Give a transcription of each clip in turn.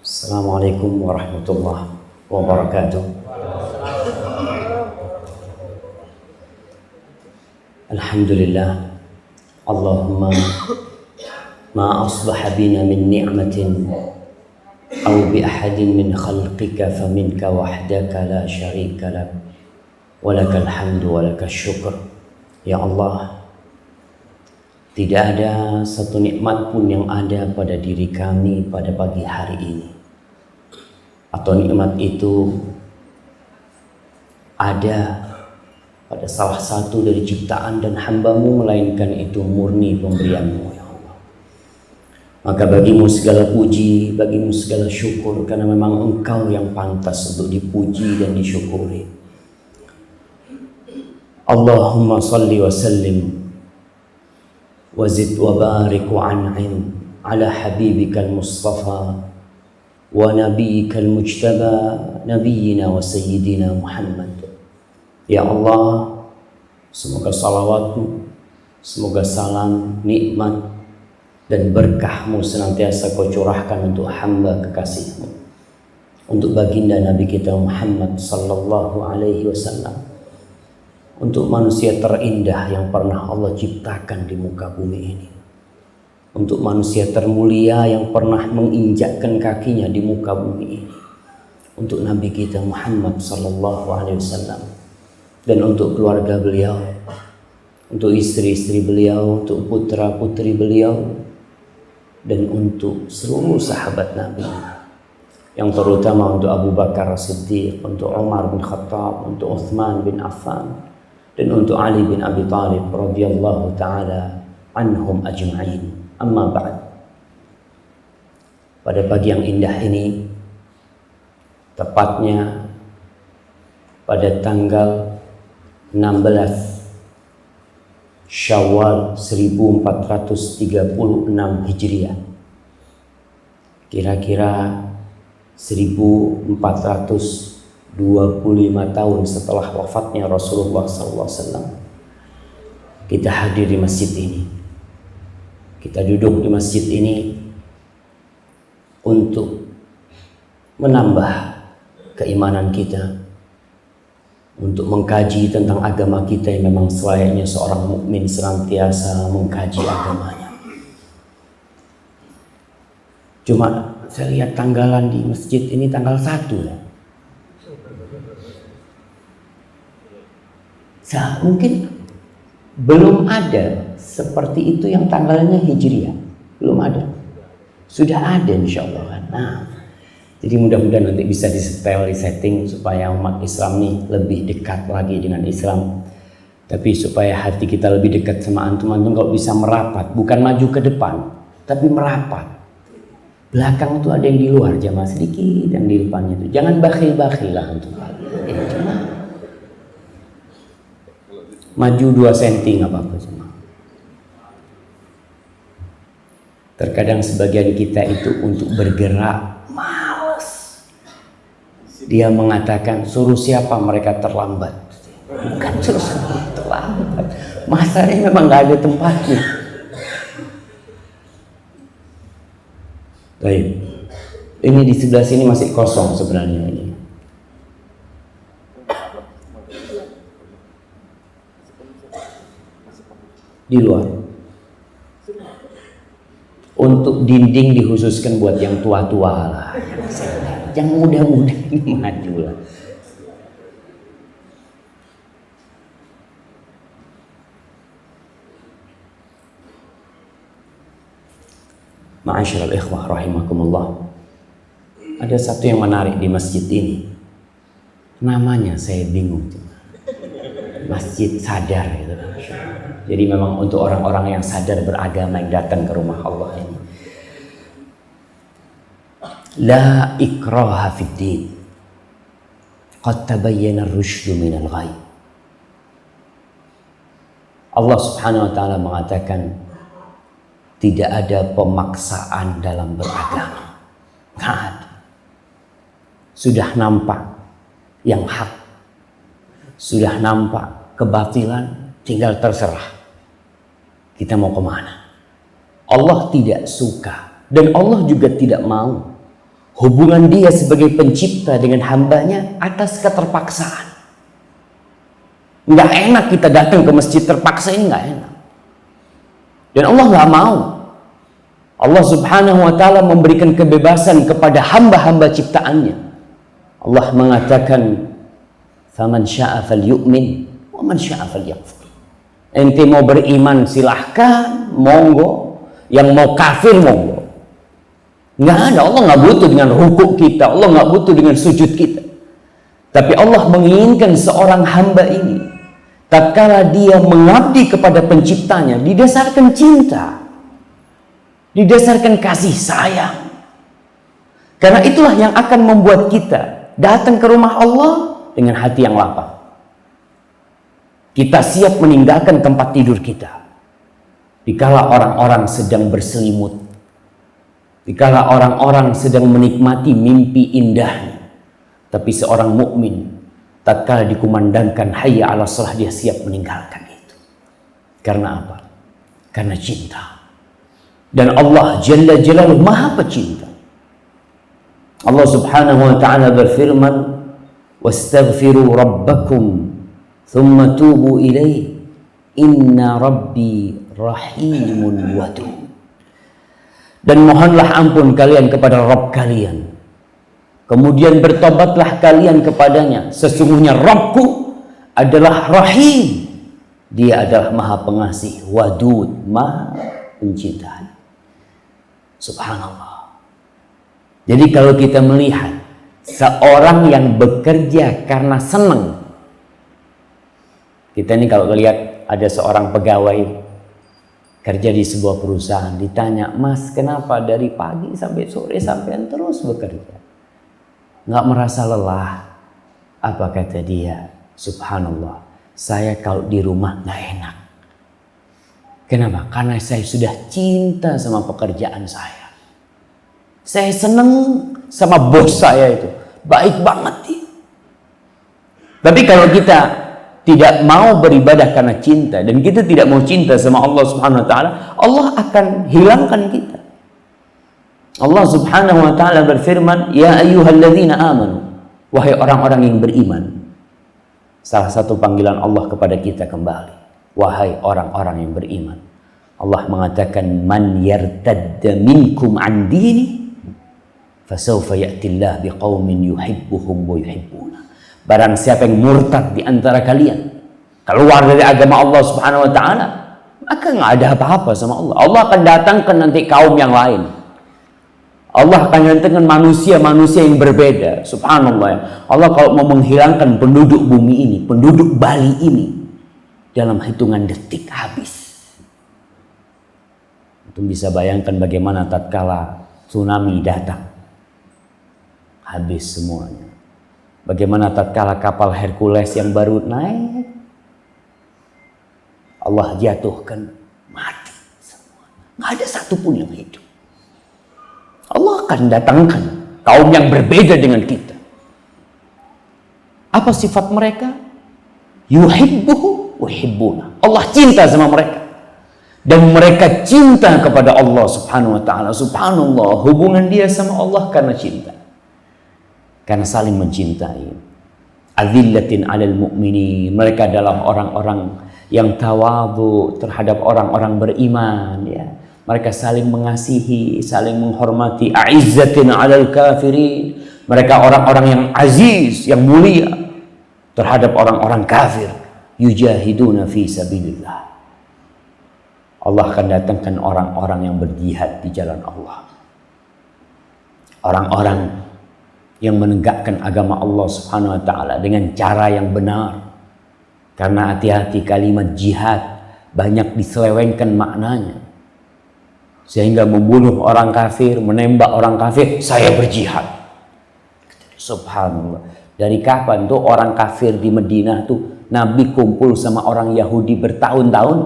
Assalamualaikum warahmatullahi wabarakatuh. Alhamdulillah. Allahumma ma asbaha bina min ni'matin aw bi ahadin min khalqika faminka wahdaka la syarika lak walakal hamdu walakal syukur. Ya Allah, tidak ada satu nikmat pun yang ada pada diri kami pada pagi hari ini, atau nikmat itu ada pada salah satu dari ciptaan dan hamba-Mu, melainkan itu murni pemberian-Mu, ya Allah. Maka bagimu segala puji, bagimu segala syukur, karena memang Engkau yang pantas untuk dipuji dan disyukuri. Allahumma salli wa sallim wazid wa barik wa an'im ala habibikal mustafa wa nabiyyikal mujtaba nabiyyina wa sayyidina Muhammad. Ya Allah, semoga salawat-Mu, semoga salam, nikmat dan berkah-Mu senantiasa Kau curahkan untuk hamba kekasih-Mu, untuk baginda Nabi kita Muhammad sallallahu alaihi wasallam, untuk manusia terindah yang pernah Allah ciptakan di muka bumi ini, untuk manusia termulia yang pernah menginjakkan kakinya di muka bumi ini, untuk Nabi kita Muhammad sallallahu alaihi wasallam, dan untuk keluarga beliau, untuk istri-istri beliau, untuk putra-putri beliau, dan untuk seluruh sahabat Nabi, yang terutama untuk Abu Bakar As-Siddiq, untuk Umar bin Khattab, untuk Uthman bin Affan, dan untuk Ali bin Abi Thalib radhiyallahu ta'ala anhum ajma'in. Amma ba'd. Pada pagi yang indah ini, tepatnya pada tanggal 16 Syawal 1436 Hijriah, kira-kira 1425 tahun setelah wafatnya Rasulullah SAW, kita hadir di masjid ini. Kita duduk di masjid ini untuk menambah keimanan kita, untuk mengkaji tentang agama kita yang memang selayaknya seorang mukmin senantiasa mengkaji agamanya. Cuma saya lihat tanggalan di masjid ini tanggal 1 ya. Mungkin belum ada seperti itu yang tanggalnya Hijriah, belum ada. Sudah ada insya Allah kan. Nah, jadi mudah-mudahan nanti bisa disetel, disetting supaya umat Islam nih lebih dekat lagi dengan Islam. Tapi supaya hati kita lebih dekat sama antum-antum kalau bisa merapat, bukan maju ke depan, tapi merapat. Belakang tuh ada yang di luar jamaah sedikit, yang di depannya tuh. Jangan bakhil-bakhil lah antum. Cuma maju 2 cm nggak apa-apa cuma. Terkadang sebagian kita itu untuk bergerak malas. Dia mengatakan suruh siapa mereka terlambat. Bukan suruh terlambat. Masalahnya memang nggak ada tempatnya. Baik. Ini di sebelah sini masih kosong sebenarnya ini. Di luar. Untuk dinding dikhususkan buat yang tua-tua lah, yang muda-muda ini maju lah. Ma'asyiral ikhwah rahimakumullah. Ada satu yang menarik di masjid ini. Namanya saya bingung. Masjid Sadar gitu. Jadi memang untuk orang-orang yang sadar beragama yang datang ke rumah Allah ini. La ikraha fid din. Qad tabayyana ar-rusydu minal ghayy. Allah Subhanahu wa taala mengatakan tidak ada pemaksaan dalam beragama. Enggak ada. Sudah nampak yang hak. Sudah nampak kebatilan, tinggal terserah kita mau kemana. Allah tidak suka dan Allah juga tidak mau hubungan dia sebagai pencipta dengan hambanya atas keterpaksaan. Nggak enak kita datang ke masjid terpaksa, ini nggak enak. Dan Allah nggak mau. Allah subhanahu wa ta'ala memberikan kebebasan kepada hamba-hamba ciptaannya. Allah mengatakan, faman sya'a falyu'min wa man sya'a falyakfur. Ente mau beriman silahkan, monggo. Yang mau kafir monggo. Nggak ada, Allah nggak butuh dengan rukuk kita, Allah nggak butuh dengan sujud kita. Tapi Allah menginginkan seorang hamba ini, tatkala dia mengabdi kepada penciptanya, didasarkan cinta, didasarkan kasih sayang. Karena itulah yang akan membuat kita datang ke rumah Allah dengan hati yang lapang. Kita siap meninggalkan tempat tidur kita dikala orang-orang sedang berselimut, dikala orang-orang sedang menikmati mimpi indahnya. Tapi seorang mukmin tatkala dikumandangkan hayya 'alas shalah, dia siap meninggalkan itu. Karena apa? Karena cinta. Dan Allah Jalla Jalaluhu Maha Pecinta. Allah Subhanahu wa ta'ala berfirman, wastaghfiru rabbakum thumma tubu ilaih inna rabbi rahimun wadud. Dan mohonlah ampun kalian kepada Rabb kalian, kemudian bertobatlah kalian kepadanya, sesungguhnya Rabbku adalah rahim, dia adalah maha pengasih, wadud, maha pencinta. Subhanallah. Jadi kalau kita melihat seorang yang bekerja karena senang, kita ini kalau lihat ada seorang pegawai kerja di sebuah perusahaan, ditanya, Mas kenapa dari pagi sampai sore sampai terus bekerja? Nggak merasa lelah? Apa kata dia? Subhanallah, saya kalau di rumah nggak enak. Kenapa? Karena saya sudah cinta sama pekerjaan saya. Saya senang sama bos saya itu, baik banget dia. Tapi kalau kita tidak mau beribadah karena cinta, dan kita tidak mau cinta sama Allah Subhanahu wa ta'ala, Allah akan hilangkan kita. Allah Subhanahu wa ta'ala berfirman, ya ayyuhalladzina amanu, wahai orang-orang yang beriman. Salah satu panggilan Allah kepada kita kembali, wahai orang-orang yang beriman. Allah mengatakan, man yartadda minkum an dini fasawfa ya'tillah biqaumin yuhibbuhum wa yuhibbuna. Barang siapa yang murtad di antara kalian, keluar dari agama Allah Subhanahu wa ta'ala, maka nggak ada apa-apa sama Allah. Allah akan datangkan nanti kaum yang lain. Allah akan datangkan manusia-manusia yang berbeda. Subhanallah ya. Allah kalau mau menghilangkan penduduk bumi ini, penduduk Bali ini, dalam hitungan detik habis. Itu bisa bayangkan bagaimana tatkala tsunami datang, habis semuanya. Bagaimana tatkala kapal Hercules yang baru naik, Allah jatuhkan, mati semua. Nggak ada satupun yang hidup. Allah akan datangkan kaum yang berbeda dengan kita. Apa sifat mereka? Yuhibbuhu wa yuhibbuna. Allah cinta sama mereka, dan mereka cinta kepada Allah Subhanahu wa ta'ala. Subhanallah, hubungan dia sama Allah karena cinta, karena saling mencintai. Azillatin 'alal mu'minin, mereka adalah orang-orang yang tawadhu terhadap orang-orang beriman ya. Mereka saling mengasihi, saling menghormati. A'izzatin 'alal kafirin, mereka orang-orang yang aziz, yang mulia terhadap orang-orang kafir. Yujahiduna fi sabilillah. Allah akan datangkan orang-orang yang berjihad di jalan Allah, orang-orang yang menegakkan agama Allah Subhanahu wa ta'ala dengan cara yang benar. Karena hati-hati, kalimat jihad banyak diselewengkan maknanya, sehingga membunuh orang kafir, menembak orang kafir, saya berjihad. Subhanallah, dari kapan tuh orang kafir di Madinah tuh Nabi kumpul sama orang Yahudi bertahun-tahun,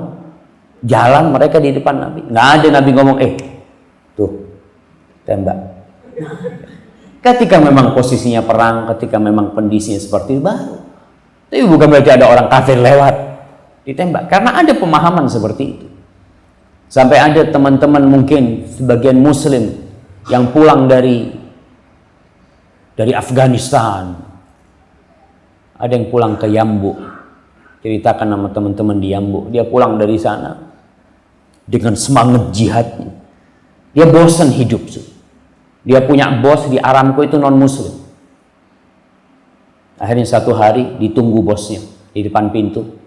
jalan mereka di depan Nabi, nggak ada Nabi ngomong tuh tembak. Ketika memang posisinya perang, ketika memang kondisinya seperti itu baru. Tapi bukan berarti ada orang kafir lewat ditembak, karena ada pemahaman seperti itu. Sampai ada teman-teman mungkin sebagian muslim yang pulang dari dari Afghanistan. Ada yang pulang ke Yambu, ceritakan sama teman-teman di Yambu, dia pulang dari sana dengan semangat jihadnya. Dia bosan hidup. Dia punya bos di Aramco itu non muslim. Akhirnya satu hari ditunggu bosnya di depan pintu,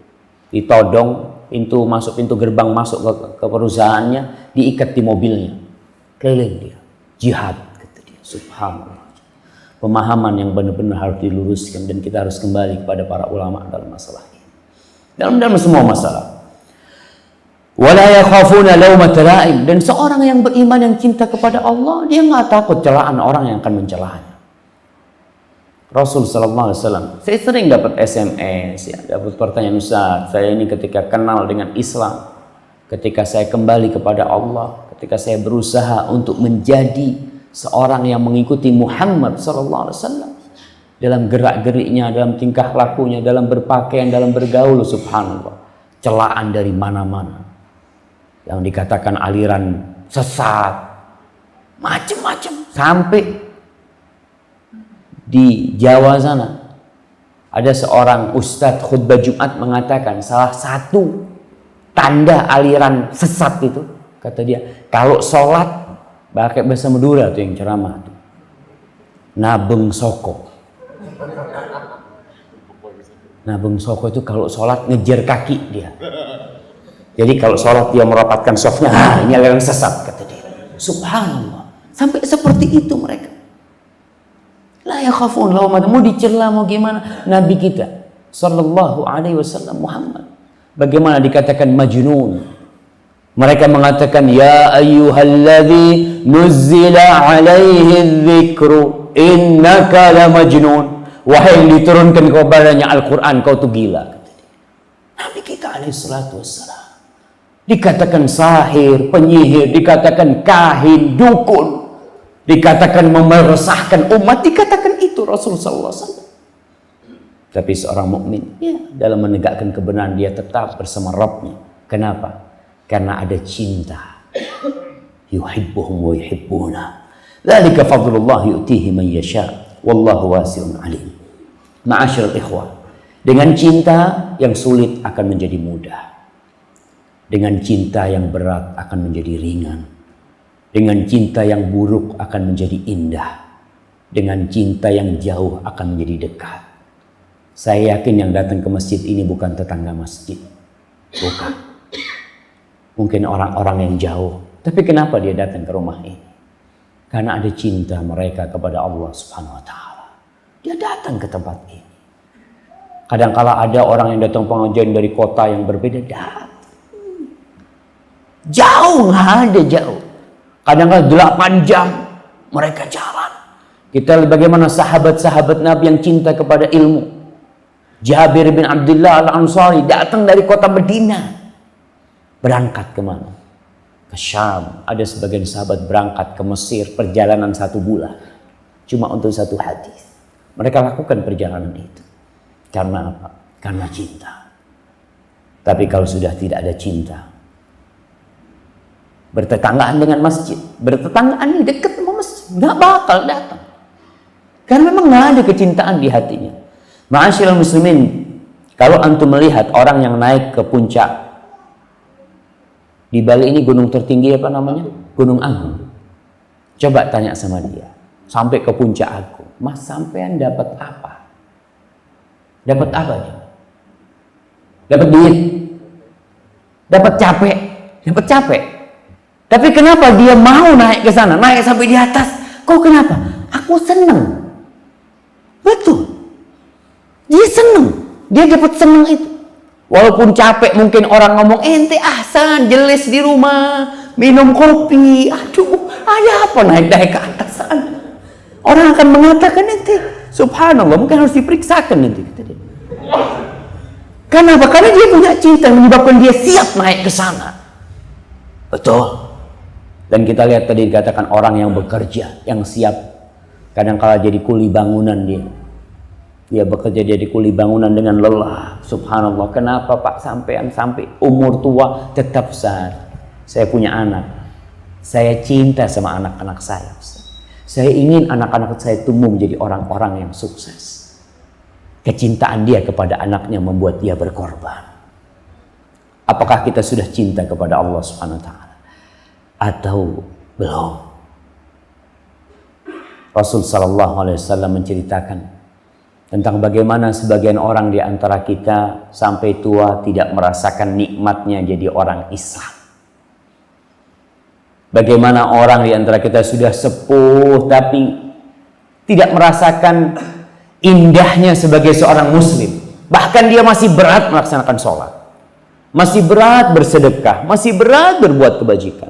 ditodong pintu masuk, pintu gerbang masuk ke perusahaannya, diikat di mobilnya, keliling dia, jihad, kata dia. Subhanallah. Pemahaman yang benar-benar harus diluruskan, dan kita harus kembali kepada para ulama dalam masalah ini, dalam semua masalah. Wala yakhafuna laumata laim, dan seorang yang beriman yang cinta kepada Allah, dia nggak takut celaan orang yang akan mencelanya. Rasul sallallahu alaihi wasallam, saya sering dapat SMS, ya, dapat pertanyaan, Ustaz, saya ini ketika kenal dengan Islam, ketika saya kembali kepada Allah, ketika saya berusaha untuk menjadi seorang yang mengikuti Muhammad sallallahu alaihi wasallam dalam gerak-geriknya, dalam tingkah lakunya, dalam berpakaian, dalam bergaul, subhanallah, celaan dari mana-mana. Yang dikatakan aliran sesat, macam-macam, sampai di Jawa sana ada seorang ustadz khutbah Jumat mengatakan salah satu tanda aliran sesat itu, kata dia, kalau sholat pakai bahasa Madura tuh yang ceramah tuh, nabeng soko. Nabeng soko itu kalau sholat ngejar kaki dia. Jadi kalau sholat dia merapatkan softnya, ini aliran sesat, kata dia. Subhanallah, sampai seperti itu mereka. La yakhafun laumata, mau dicela mau gimana? Nabi kita sallallahu alaihi wasallam Muhammad bagaimana dikatakan majnun? Mereka mengatakan, ya ayyuhalladzi nuzzila alaihi dzikru innaka la majnun, wahai yang diturunkan kepadanya Al-Qur'an, kau tuh gila. Nabi kita alaihi salatu wassalam dikatakan sahir, penyihir, dikatakan kahin, dukun, dikatakan memeresahkan umat, dikatakan itu Rasulullah SAW. Tapi seorang mukmin, ya, dalam menegakkan kebenaran dia tetap bersama Rabbnya. Kenapa? Karena ada cinta. Yuhibbuhum wa yuhibbuna. Dzalika fadlullah yu'tihi man yasha. Wallahu wasi'un alim. Ma'asyiral ikhwah, dengan cinta yang sulit akan menjadi mudah. Dengan cinta yang berat akan menjadi ringan. Dengan cinta yang buruk akan menjadi indah. Dengan cinta yang jauh akan menjadi dekat. Saya yakin yang datang ke masjid ini bukan tetangga masjid. Bukan. Mungkin orang-orang yang jauh. Tapi kenapa dia datang ke rumah ini? Karena ada cinta mereka kepada Allah Subhanahu wa Ta'ala. Dia datang ke tempat ini. Kadang-kala ada orang yang datang pengajian dari kota yang berbeda, datang. Jauh, nggak ada jauh. Kadang-kadang 8 jam mereka jalan. Kita lihat bagaimana sahabat-sahabat Nabi yang cinta kepada ilmu. Jabir bin Abdullah Al-Ansari datang dari kota Madinah. Berangkat kemana? Ke Syam. Ada sebagian sahabat berangkat ke Mesir perjalanan 1 bulan. Cuma untuk 1 hadis. Mereka lakukan perjalanan itu. Karena apa? Karena cinta. Tapi kalau sudah tidak ada cinta, bertetanggaan dengan masjid, bertetanggaan ini dekat sama masjid, nggak bakal datang. Karena memang nggak ada kecintaan di hatinya. Ma'asyiral muslimin, kalau antum melihat orang yang naik ke puncak, di Bali ini gunung tertinggi apa namanya? Gunung Agung. Coba tanya sama dia, sampai ke puncak Agung, Mas sampean dapat apa? Dapat apa dia? Dapat duit, dapat capek, dapat capek. Tapi kenapa dia mau naik ke sana, naik sampai di atas? Kok kenapa? Aku senang. Betul. Dia senang. Dia dapat senang itu. Walaupun capek, mungkin orang ngomong, ente ahsan, jelas di rumah, minum kopi. Aduh, ada apa naik-naik ke atas sana? Orang akan mengatakan ente, subhanallah, mungkin harus diperiksakan nanti. Kenapa? Karena dia punya cinta yang menyebabkan dia siap naik ke sana. Betul. Dan kita lihat tadi dikatakan orang yang bekerja, yang siap. Kadang-kala jadi kuli bangunan dia. Dia bekerja jadi kuli bangunan dengan lelah. Subhanallah. Kenapa Pak sampai umur tua tetap saya punya anak. Saya cinta sama anak-anak saya. Saya ingin anak-anak saya tumbuh menjadi orang-orang yang sukses. Kecintaan dia kepada anaknya membuat dia berkorban. Apakah kita sudah cinta kepada Allah Subhanahu wa taala atau belum? Rasul sallallahu alaihi wasallam menceritakan tentang bagaimana sebagian orang di antara kita sampai tua tidak merasakan nikmatnya jadi orang Islam. Bagaimana orang di antara kita sudah sepuh tapi tidak merasakan indahnya sebagai seorang muslim. Bahkan dia masih berat melaksanakan sholat, masih berat bersedekah, masih berat berbuat kebajikan.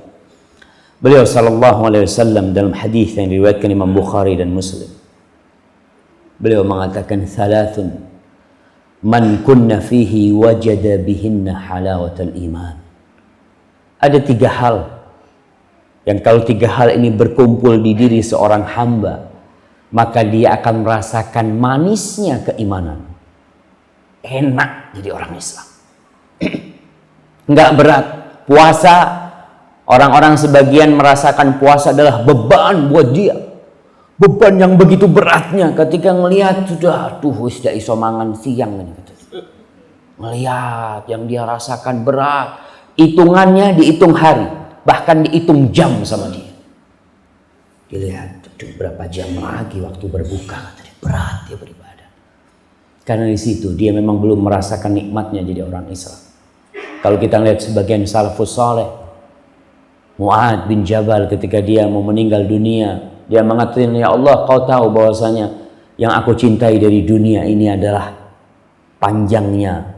Beliau sallallahu alaihi wasallam dalam hadis yang diriwayatkan Imam Bukhari dan Muslim, beliau mengatakan thalathun man kunna fihi wajada bihinna halawatal iman. Ada 3 hal yang kalau 3 hal ini berkumpul di diri seorang hamba, maka dia akan merasakan manisnya keimanan. Enak jadi orang Islam. Enggak berat. Puasa, orang-orang sebagian merasakan puasa adalah beban buat dia. Beban yang begitu beratnya ketika melihat sudah sudah iso mangan siang ini. Melihat yang dia rasakan berat, hitungannya dihitung hari. Bahkan dihitung jam sama dia. Dilihat berapa jam lagi waktu berbuka. Berat dia beribadah. Karena di situ dia memang belum merasakan nikmatnya jadi orang Islam. Kalau kita lihat sebagian salafus saleh, Mu'ad bin Jabal ketika dia mau meninggal dunia, dia mengatakan, ya Allah, kau tahu bahwasanya yang aku cintai dari dunia ini adalah panjangnya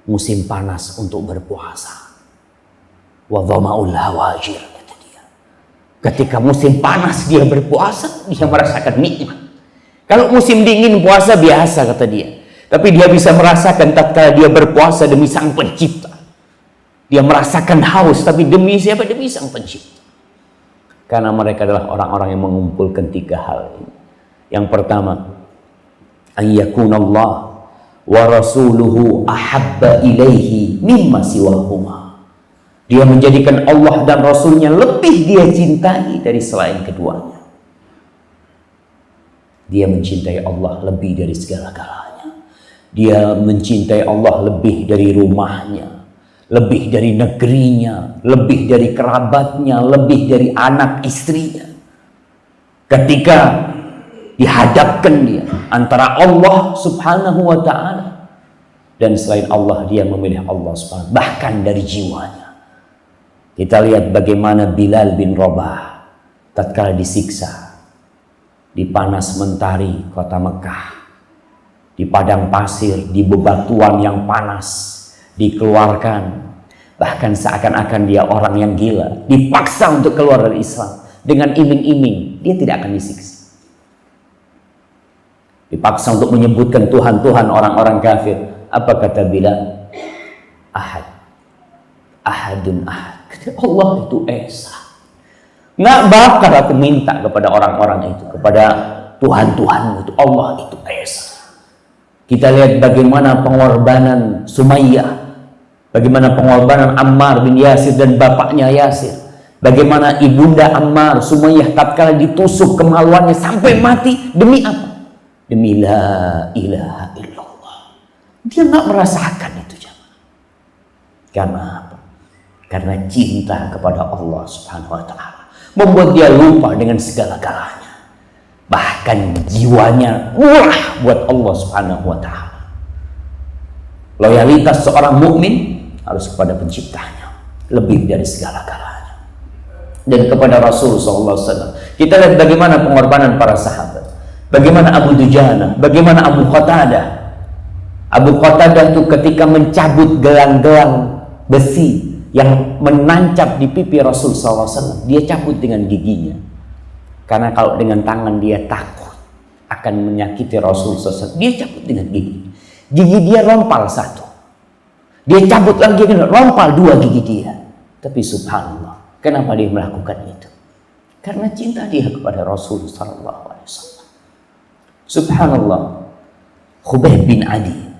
musim panas untuk berpuasa. Wa dhama'ul hawajir, kata dia. Ketika musim panas dia berpuasa, dia merasakan nikmat. Kalau musim dingin puasa biasa, kata dia. Tapi dia bisa merasakan tatkala dia berpuasa demi Sang Pencipta. Dia merasakan haus, tapi demi siapa? Demi Sang Pencipta. Karena mereka adalah orang-orang yang mengumpulkan 3 hal ini. Yang pertama, ayyakunallah wa rasuluhu ahabba ilaihi mimma siwahuma. Dia menjadikan Allah dan Rasulnya lebih dia cintai dari selain keduanya. Dia mencintai Allah lebih dari segala-galanya. Dia mencintai Allah lebih dari rumahnya, lebih dari negerinya, lebih dari kerabatnya, lebih dari anak istrinya. Ketika dihadapkan dia antara Allah Subhanahu wa ta'ala dan selain Allah, dia memilih Allah Subhanahu, bahkan dari jiwanya. Kita lihat bagaimana Bilal bin Rabah tatkala disiksa di panas mentari kota Mekah, di padang pasir, di bebatuan yang panas, dikeluarkan, bahkan seakan-akan dia orang yang gila, dipaksa untuk keluar dari Islam dengan iming-iming dia tidak akan disiksa, dipaksa untuk menyebutkan Tuhan-Tuhan orang-orang kafir. Apa kata Bilal? Ahad, ahadun ahad. Allah itu esa. Nggak bakal aku minta kepada orang-orang itu, kepada Tuhan-Tuhanmu itu. Allah itu esa. Kita lihat bagaimana pengorbanan Sumayyah, bagaimana pengorbanan Ammar bin Yasir dan bapaknya Yasir, bagaimana ibunda Ammar, Sumayyah, tatkala ditusuk kemaluannya sampai mati. Demi apa? Demi la ilaha illallah. Dia nggak merasakan itu, jemaah. Karena apa? Karena cinta kepada Allah Subhanahu wa ta'ala membuat dia lupa dengan segala-galanya. Bahkan jiwanya murah buat Allah Subhanahu wa ta'ala. Loyalitas seorang mukmin harus kepada penciptanya lebih dari segala-galanya. Dan kepada Rasul SAW. Kita lihat bagaimana pengorbanan para sahabat. Bagaimana Abu Dujana, bagaimana Abu Qatadah. Abu Qatadah itu ketika mencabut gelang-gelang besi yang menancap di pipi Rasul SAW, dia cabut dengan giginya. Karena kalau dengan tangan dia takut akan menyakiti Rasul SAW, dia cabut dengan gigi. Gigi dia rompal 1, dia cabut lagi, rompal 2 gigi dia. Tapi subhanallah, kenapa dia melakukan itu? Karena cinta dia kepada Rasul SAW. Subhanallah, Khubayb bin Adi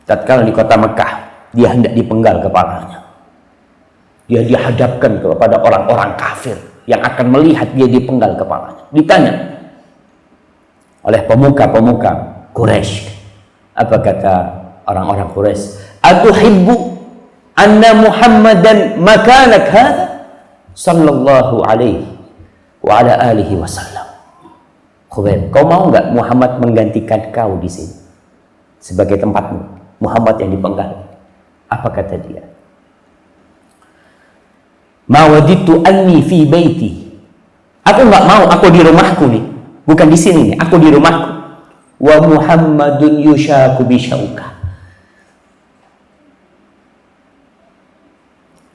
tatkala di kota Mekah, dia hendak dipenggal kepalanya. Dia dihadapkan kepada orang-orang kafir. yang akan melihat dia dipenggal kepalanya. Ditanya oleh pemuka-pemuka Quraisy. Apa kata orang-orang Quraisy? Atuhibbu anna Muhammadan makanak hadha sallallahu alaihi wa ala alihi wasallam. Khubayb, kau mau enggak Muhammad menggantikan kau di sini sebagai tempatmu, Muhammad yang dipenggal? Apa kata dia? Ma waditu anni fi baiti. Aku enggak mau, aku di rumahku nih. Bukan di sini nih, aku di rumahku. Wa Muhammadun yushaku bisyauka.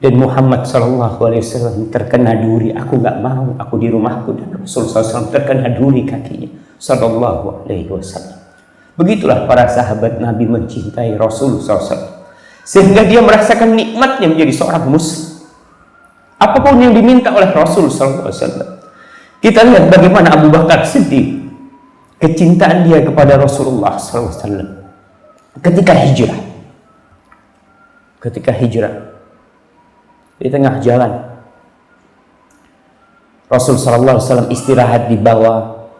Dan Muhammad SAW terkena duri. Aku nggak mau, aku di rumahku. Dan Rasulullah SAW terkena duri kakinya SAW. Begitulah para sahabat Nabi mencintai Rasulullah SAW, sehingga dia merasakan nikmatnya menjadi seorang muslim. Apapun yang diminta oleh Rasulullah SAW. Kita lihat bagaimana Abu Bakar Siddiq, kecintaan dia kepada Rasulullah SAW ketika hijrah. Di tengah jalan Rasul sallallahu alaihi wasallam istirahat di bawah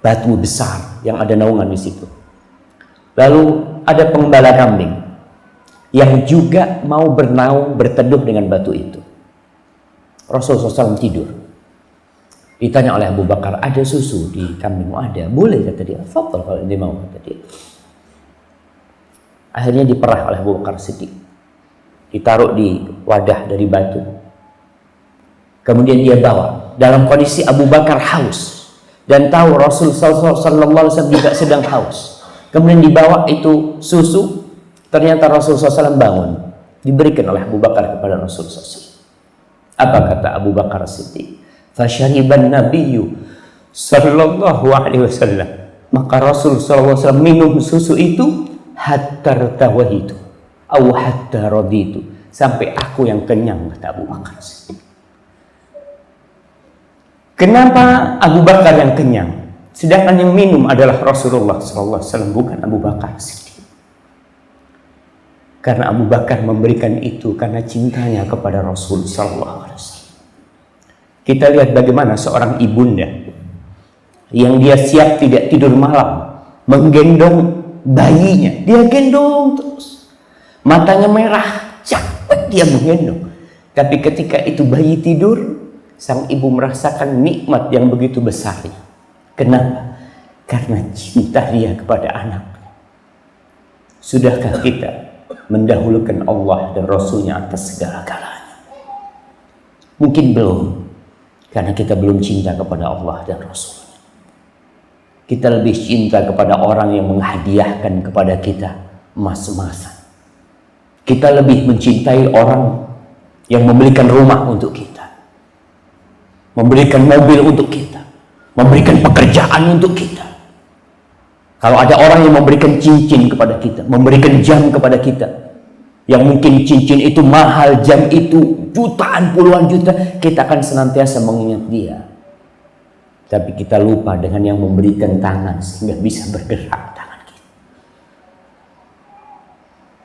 batu besar yang ada naungan di situ. Lalu ada pengembala kambing yang juga mau bernaung berteduh dengan batu itu. Rasul sallallahu tidur. Ditanya oleh Abu Bakar, ada susu di kambingmu? Ada. Boleh, kata dia. Fadhal kalau dia mau, kata dia. Akhirnya diperah oleh Abu Bakar Siddiq, ditaruh di wadah dari batu. Kemudian dia bawa dalam kondisi Abu Bakar haus dan tahu Rasul sallallahu alaihi wasallam juga sedang haus. Kemudian dibawa itu susu. Ternyata Rasul SAW bangun, diberikan oleh Abu Bakar kepada Rasul SAW. Apa kata Abu Bakar Siddiq? Fasyariban nabiyyu sallallahu alaihi wasallam. Maka Rasul sallallahu alaihi wasallam minum susu itu hatta tawahitu aw hatta raditu, sampai aku yang kenyang, kata Abu Bakar Siddiq. Kenapa Abu Bakar yang kenyang sedangkan yang minum adalah Rasulullah SAW, bukan Abu Bakar Siddiq? Karena Abu Bakar memberikan itu karena cintanya kepada Rasul SAW. Kita lihat bagaimana seorang ibunda yang dia siap tidak tidur malam menggendong bayinya, dia gendong terus, matanya merah, capek dia menggendong. Tapi ketika itu bayi tidur, sang ibu merasakan nikmat yang begitu besar. Kenapa? Karena cinta dia kepada anak. Sudahkah kita mendahulukan Allah dan Rasulnya atas segala-galanya? Mungkin belum, karena kita belum cinta kepada Allah dan Rasulnya. Kita lebih cinta kepada orang yang menghadiahkan kepada kita emas-emasan. Kita lebih mencintai orang yang memberikan rumah untuk kita, memberikan mobil untuk kita, memberikan pekerjaan untuk kita. Kalau ada orang yang memberikan cincin kepada kita, memberikan jam kepada kita, yang mungkin cincin itu mahal, jam itu jutaan, puluhan juta, kita akan senantiasa mengingat dia. Tapi kita lupa dengan yang memberikan tangan sehingga bisa bergerak tangan kita.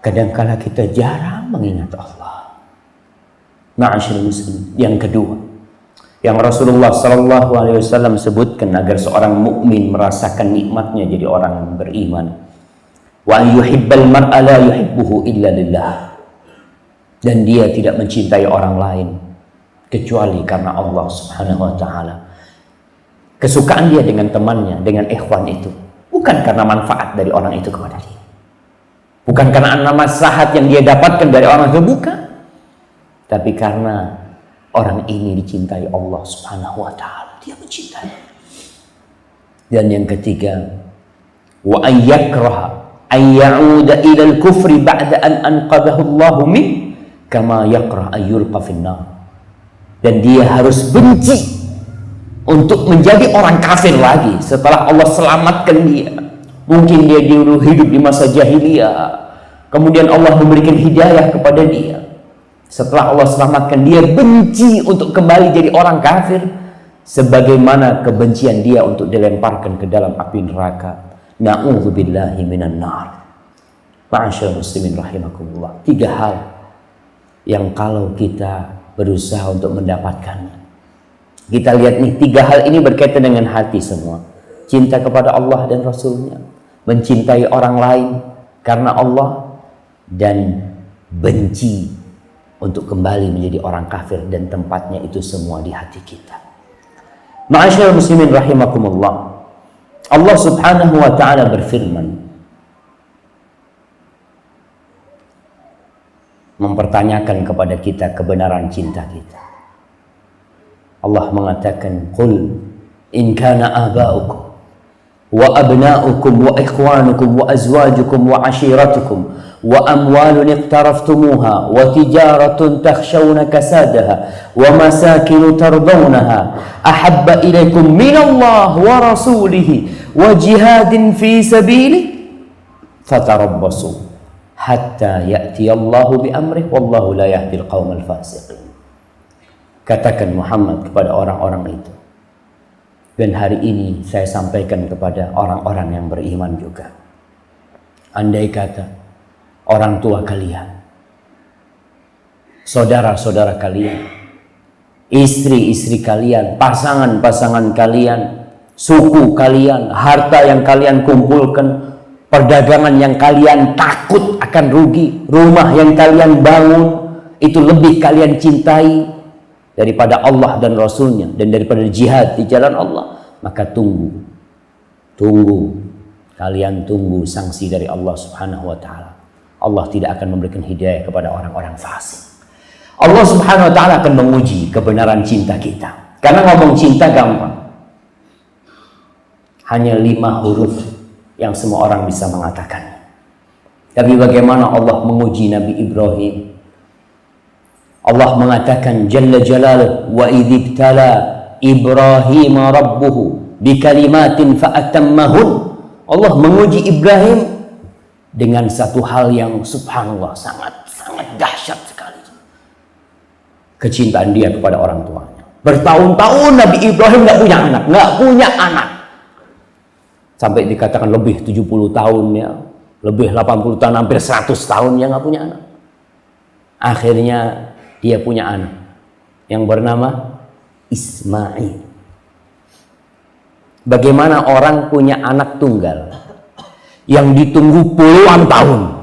Kadangkala kita jarang mengingat Allah. Ma'asyiral muslimin. Yang kedua, yang Rasulullah SAW sebutkan agar seorang mukmin merasakan nikmatnya jadi orang yang beriman. Wa yuhibbal mar'a la yuhibbuhu illa lillah. Dan dia tidak mencintai orang lain kecuali karena Allah Subhanahu wa taala. Kesukaan dia dengan temannya, dengan ikhwan itu bukan karena manfaat dari orang itu kepada dia, bukan karena maslahat yang dia dapatkan dari orang itu, bukan, tapi karena orang ini dicintai Allah Subhanahu wa taala, dia mencintai. Dan yang ketiga, wa ayyakraha ayyauda ila al-kufri ba'da an anqadhahu Allah min kama yakrah ayyulqa fin-nar. Dan dia harus benci untuk menjadi orang kafir lagi setelah Allah selamatkan dia. Mungkin dia dulu hidup di masa jahiliyah, kemudian Allah memberikan hidayah kepada dia. Setelah Allah selamatkan, dia benci untuk kembali jadi orang kafir, sebagaimana kebencian dia untuk dilemparkan ke dalam api neraka. Na'udzubillahi minan nar. Ma'asyiral muslimin rahimakumullah. 3 hal yang kalau kita berusaha untuk mendapatkannya, Kita lihat nih, 3 hal ini berkaitan dengan hati semua. Cinta kepada Allah dan Rasulnya, mencintai orang lain karena Allah, dan benci untuk kembali menjadi orang kafir, dan tempatnya itu semua di hati kita. Ma'asyiral muslimin rahimakumullah. Allah Subhanahu wa ta'ala berfirman, mempertanyakan kepada kita kebenaran cinta kita. Allah mengatakan, "Qul in kana aba'ukum wa abna'ukum wa ikhwanukum wa azwajukum wa ashiratukum wa amwalun iqtaraftumuha wa tijaratun takhshawna kasadaha wa masakin tardawnaha ahabba ilaykum minallah wa rasulihi wa jihadin fi sabilihi fatarabbasu hatta ya'tiyallahu bi amrih wallahu la yahdil qaumal fasiqin." Katakan Muhammad kepada orang-orang itu, dan hari ini saya sampaikan kepada orang-orang yang beriman juga. Andai kata orang tua kalian, saudara-saudara kalian, istri-istri kalian, pasangan-pasangan kalian, suku kalian, harta yang kalian kumpulkan, perdagangan yang kalian takut akan rugi, rumah yang kalian bangun, itu lebih kalian cintai daripada Allah dan Rasulnya, dan daripada jihad di jalan Allah, maka tunggu, kalian tunggu sanksi dari Allah Subhanahu wa ta'ala. Allah tidak akan memberikan hidayah kepada orang-orang fasik. Allah Subhanahu wa ta'ala akan menguji kebenaran cinta kita. Karena ngomong cinta gampang, hanya 5 huruf yang semua orang bisa mengatakan. Tapi bagaimana Allah menguji Nabi Ibrahim? Allah mengatakan Jalla Jalaluhu, wa idzibtala Ibrahim rabbuhu bikalimatin fa'atammahun. Allah menguji Ibrahim dengan satu hal yang subhanallah sangat dahsyat sekali. Kecintaan dia kepada orang tuanya. Bertahun-tahun Nabi Ibrahim nggak punya anak. Sampai dikatakan lebih 70 tahun ya, lebih 80 tahun, hampir 100 tahun ya nggak punya anak. Akhirnya dia punya anak yang bernama Ismail. Bagaimana orang punya anak tunggal yang ditunggu puluhan tahun,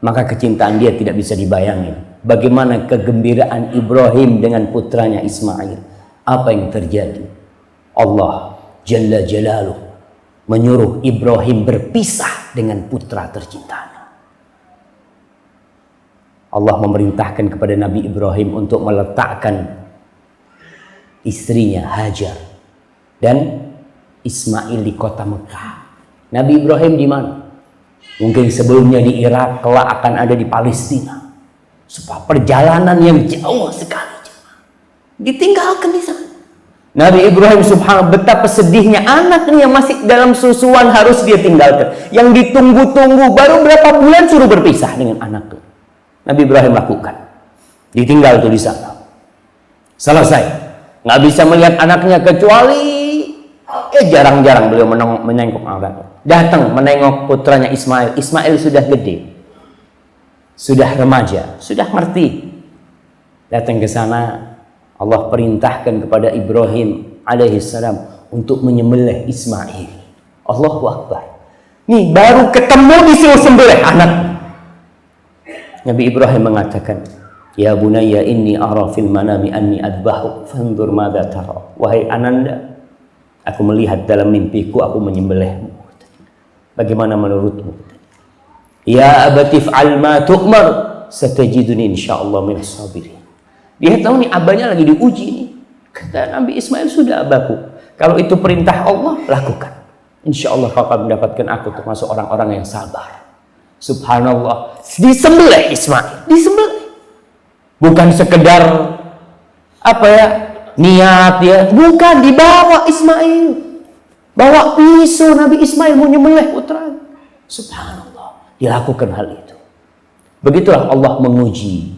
maka kecintaan dia tidak bisa dibayangin. Bagaimana kegembiraan Ibrahim dengan putranya Ismail. Apa yang terjadi? Allah Jalla Jalaluhu menyuruh Ibrahim berpisah dengan putra tercintanya. Allah memerintahkan kepada Nabi Ibrahim untuk meletakkan istrinya Hajar dan Ismail di kota Mekah. Nabi Ibrahim di mana? Mungkin sebelumnya di Irak, kelak akan ada di Palestina. Sebuah perjalanan yang jauh sekali, ditinggalkan di sana. Nabi Ibrahim subhanallah, betapa sedihnya anaknya yang masih dalam susuan harus dia tinggalkan. Yang ditunggu-tunggu, baru berapa bulan suruh berpisah dengan anaknya. Nabi Ibrahim lakukan, ditinggal tuh di sana. Selesai, nggak bisa melihat anaknya kecuali jarang-jarang beliau menengok anaknya. Datang menengok putranya Ismail. Ismail sudah gede, sudah remaja, sudah ngerti. Datang ke sana, Allah perintahkan kepada Ibrahim alaihissalam untuk menyembelih Ismail. Allahu Akbar. Nih baru ketemu disuruh sembelih anak. Nabi Ibrahim mengatakan, "Ya bunayya inni ara fil manami anni adbahu fanzur madza tara." Wahai ananda, aku melihat dalam mimpiku aku menyembelihmu. Bagaimana menurutmu? Ya abati fa'al ma tu'mar satajiduni insyaallah minas sabirin. Dia tahu nih abahnya lagi diuji nih. Kata Nabi Ismail, sudah abahku, kalau itu perintah Allah lakukan. Insyaallah kau akan mendapatkan aku termasuk orang-orang yang sabar. Subhanallah, disembelih Ismail, disembelih. Bukan sekedar apa ya, niat ya, bukan, dibawa Ismail. Bawa pisau Nabi Ismail mau nyembelih putra. Subhanallah, dilakukan hal itu. Begitulah Allah menguji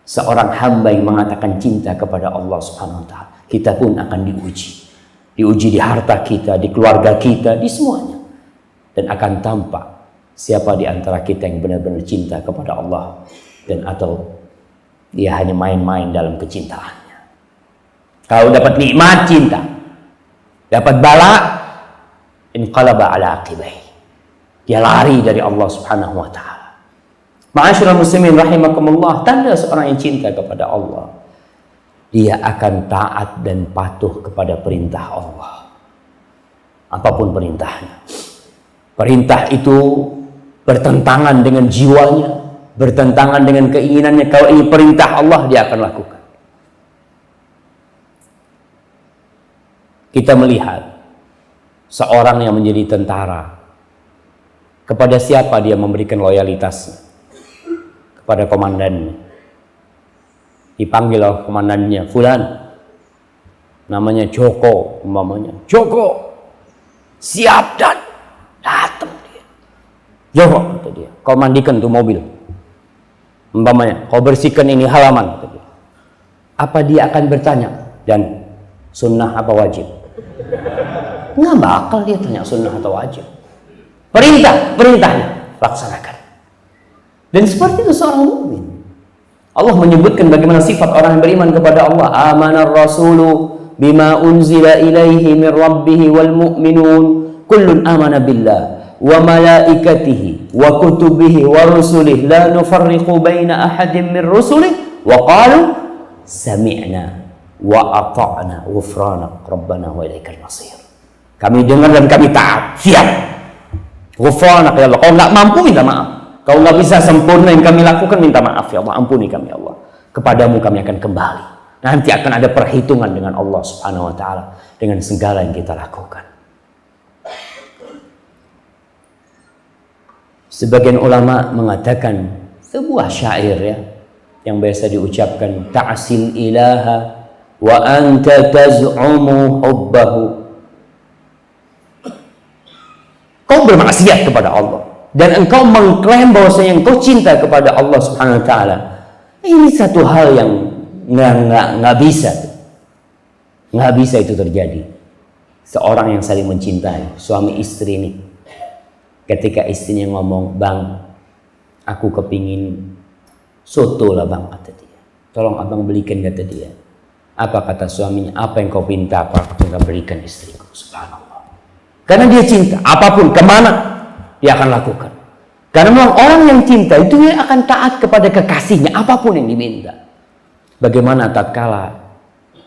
seorang hamba yang mengatakan cinta kepada Allah Subhanahu wa ta'ala. Kita pun akan diuji. Diuji di harta kita, di keluarga kita, di semuanya. Dan akan tampak siapa di antara kita yang benar-benar cinta kepada Allah dan atau dia hanya main-main dalam kecintaannya. Kalau dapat nikmat cinta, dapat bala, inqalaba ala aqibai. Dia lari dari Allah Subhanahu wa taala. Ma'asyiral muslimin rahimakumullah, tanda seorang yang cinta kepada Allah, dia akan taat dan patuh kepada perintah Allah. Apapun perintahnya. Perintah itu bertentangan dengan jiwanya, bertentangan dengan keinginannya. Kalau ini perintah Allah, dia akan lakukan. Kita melihat seorang yang menjadi tentara, kepada siapa dia memberikan loyalitasnya? Kepada komandannya. Dipanggil oleh komandannya, fulan, namanya Joko, umpamanya. Joko, siap dan datang dia. Joko, kata dia, kau mandikan tuh mobil. Umpamanya, kau bersihkan ini halaman, kata dia. Apa dia akan bertanya, dan sunnah apa wajib? Nggak bakal dia tanya sunnah atau wajib. Perintahnya laksanakan. Dan seperti itu seorang mukmin. Allah menyebutkan bagaimana sifat orang yang beriman kepada Allah. Amanar rasulu bima unzila ilaihi min rabbih wal mu'minun kullun amana billah wa malaikatihi wa kutubihi wa rusulihi la nufarriqu baina ahadin min rusulihi wa qalu sami'na wa ata'na ghufranak rabbana wa ilaikal masir. Kami dengar dan kami taat. Siap. Ghufranak ya Allah. Kalau nggak mampu minta maaf. Kalau nggak bisa sempurna yang kami lakukan, minta maaf ya Allah. Ampuni kami ya Allah. Kepadamu kami akan kembali. Nanti akan ada perhitungan dengan Allah Subhanahu wa taala dengan segala yang kita lakukan. Sebagian ulama mengatakan sebuah syair ya yang biasa diucapkan, ta'sil ilaha wa anta taz'umu hubbahu. Kau bermaksiat kepada Allah dan engkau mengklaim bahwasanya engkau cinta kepada Allah Subhanahu wa taala. Ini satu hal yang nggak bisa itu terjadi. Seorang yang saling mencintai, suami istri ini, ketika istrinya ngomong, bang, aku kepingin soto lah bang, kata dia. Tolong abang belikan, kata dia. Apa kata suaminya? Apa yang kau minta, apa yang kau berikan istriku. Subhanallah. Karena dia cinta, apapun, kemana dia akan lakukan. Karena memang orang yang cinta itu dia akan taat kepada kekasihnya, apapun yang diminta. Bagaimana tatkala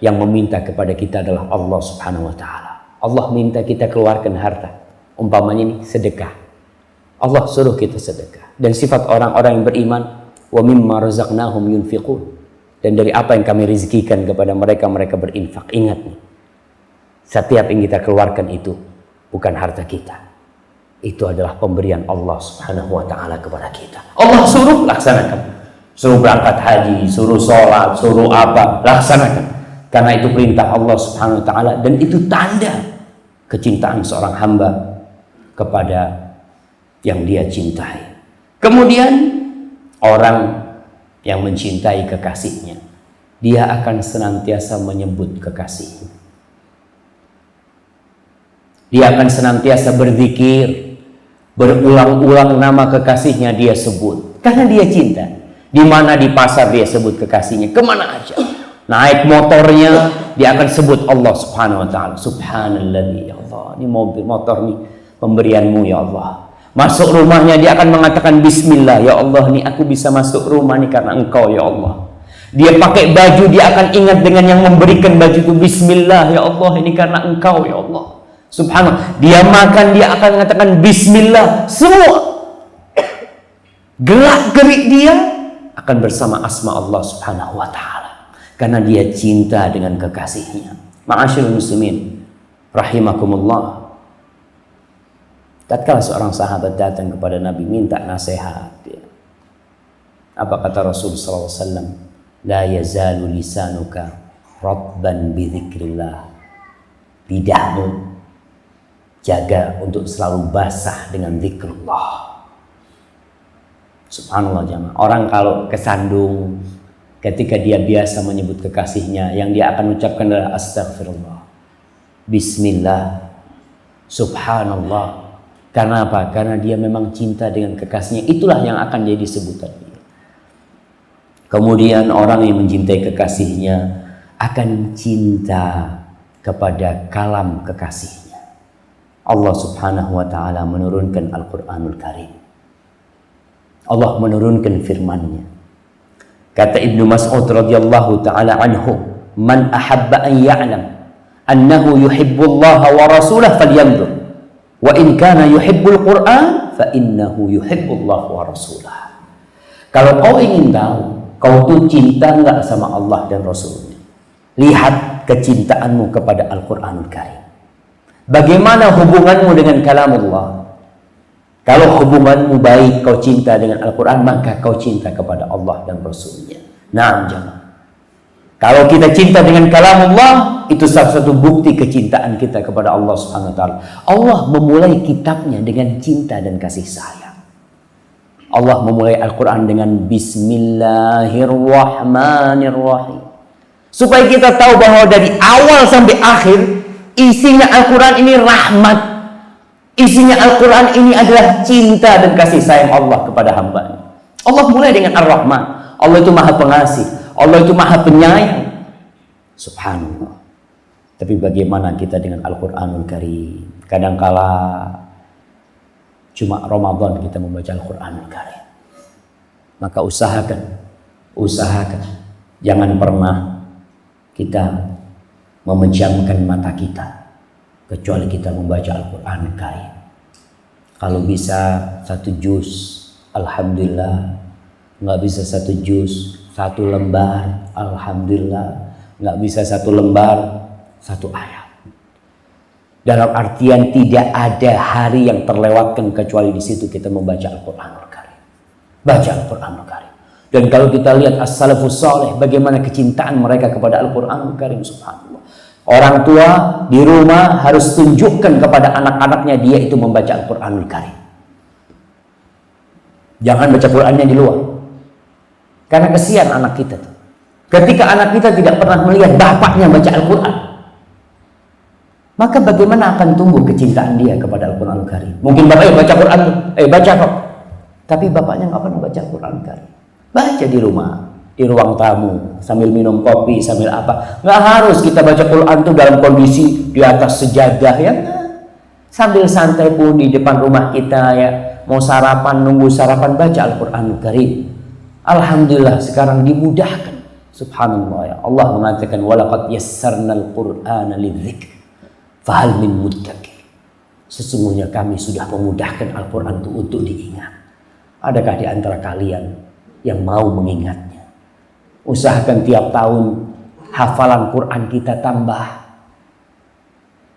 yang meminta kepada kita adalah Allah Subhanahu wa taala. Allah minta kita keluarkan harta. Umpamanya ini sedekah. Allah suruh kita sedekah. Dan sifat orang-orang yang beriman, wa mimma razaqnahum yunfiqun. Dan dari apa yang kami rezekikan kepada mereka, mereka berinfak. Ingat nih, setiap yang kita keluarkan itu bukan harta kita. Itu adalah pemberian Allah Subhanahu wa taala kepada kita. Allah suruh, laksanakan. Suruh berangkat haji, suruh sholat, suruh apa, laksanakan. Karena itu perintah Allah Subhanahu wa taala dan itu tanda kecintaan seorang hamba kepada yang dia cintai. Kemudian orang yang mencintai kekasihnya, dia akan senantiasa menyebut kekasihnya. Dia akan senantiasa berzikir, berulang-ulang nama kekasihnya dia sebut. Karena dia cinta. Di mana di pasar dia sebut kekasihnya, kemana aja. Naik motornya, dia akan sebut Allah Subhanahu wa taala. Subhanallah ya Allah. Ini mobil motor nih pemberianmu ya Allah. Masuk rumahnya dia akan mengatakan bismillah ya Allah, nih aku bisa masuk rumah nih karena engkau ya Allah. Dia pakai baju, dia akan ingat dengan yang memberikan baju itu, bismillah ya Allah, ini karena engkau ya Allah. Subhanallah. Dia makan, dia akan mengatakan bismillah. Semua gerak-gerik dia akan bersama asma Allah Subhanahu wa taala. Karena dia cinta dengan kekasihnya. Ma'asyiral muslimin rahimakumullah. Tatkala seorang sahabat datang kepada Nabi minta nasihat, apa kata Rasul sallallahu alaihi wasallam? La yazalu lisanuka ratban bi dzikrillah. Lidahmu jaga untuk selalu basah dengan zikrullah. Subhanallah jamaah. Orang kalau kesandung ketika dia biasa menyebut kekasihnya, yang dia akan ucapkan adalah astagfirullah, bismillah, subhanallah. Karena apa? Karena dia memang cinta dengan kekasihnya. Itulah yang akan jadi sebutan dia. Kemudian orang yang mencintai kekasihnya akan cinta kepada kalam kekasihnya. Allah Subhanahu wa ta'ala menurunkan Al-Quranul Karim. Allah menurunkan firman-Nya. Kata Ibnu Mas'ud radhiyallahu ta'ala anhu, "Man ahabba an ya'lam annahu yuhibbullaha wa rasulahu falyanzur, wa in kana yuhibbul Qur'an fa innahu yuhibbullaha wa rasulahu." Kalau kau ingin tahu kau tuh cinta enggak sama Allah dan Rasulnya, lihat kecintaanmu kepada Al-Quranul Karim. Bagaimana hubunganmu dengan kalamullah? Kalau hubunganmu baik, kau cinta dengan Al-Quran, maka kau cinta kepada Allah dan Rasulnya. Nah, jemaah, kalau kita cinta dengan kalamullah, itu salah satu bukti kecintaan kita kepada Allah Subhanahu wa ta'ala. Allah memulai kitabnya dengan cinta dan kasih sayang. Allah memulai Al-Quran dengan Bismillahirrahmanirrahim, supaya kita tahu bahwa dari awal sampai akhir isinya Al-Quran ini rahmat, isinya Al-Quran ini adalah cinta dan kasih sayang Allah kepada hamba-Nya. Allah mulai dengan Ar-Rahman. Allah itu maha pengasih, Allah itu maha penyayang. Subhanallah. Tapi bagaimana kita dengan Al-Quranul Karim? Kadangkala cuma Ramadan kita membaca Al-Quranul Karim. Maka usahakan jangan pernah kita memejamkan mata kita kecuali kita membaca Al-Quranul Karim. Kalau bisa 1 juz, alhamdulillah. Nggak bisa 1 juz, 1 lembar, alhamdulillah. Nggak bisa 1 lembar, 1 ayat. Dalam artian tidak ada hari yang terlewatkan kecuali di situ kita membaca Al-Quranul Karim. Baca Al-Quranul Karim. Dan kalau kita lihat as-salafus saleh, bagaimana kecintaan mereka kepada Al-Quranul Karim, subhanallah. Orang tua di rumah harus tunjukkan kepada anak-anaknya dia itu membaca Al-Quranul Karim. Jangan baca Qurannya di luar. Karena kesian anak kita tuh. Ketika anak kita tidak pernah melihat bapaknya baca Al-Quran, maka bagaimana akan tumbuh kecintaan dia kepada Al-Quranul Karim? Mungkin bapaknya baca Quran, baca kok. Tapi bapaknya nggak pernah baca Al-Quranul Karim. Baca di rumah, di ruang tamu, sambil minum kopi, sambil apa. Nggak harus kita baca Quran tuh dalam kondisi di atas sejadah ya. Sambil santai pun di depan rumah kita ya. Mau sarapan, nunggu sarapan, baca Al-Quranul Karim. Alhamdulillah sekarang dimudahkan. Subhanallah ya. Allah mengatakan walaqad yassarnal Qur'ana lidzikr fahal min muddakir. Sesungguhnya kami sudah memudahkan Al-Quran itu untuk diingat. Adakah di antara kalian yang mau mengingatnya? Usahakan tiap tahun hafalan Quran kita tambah.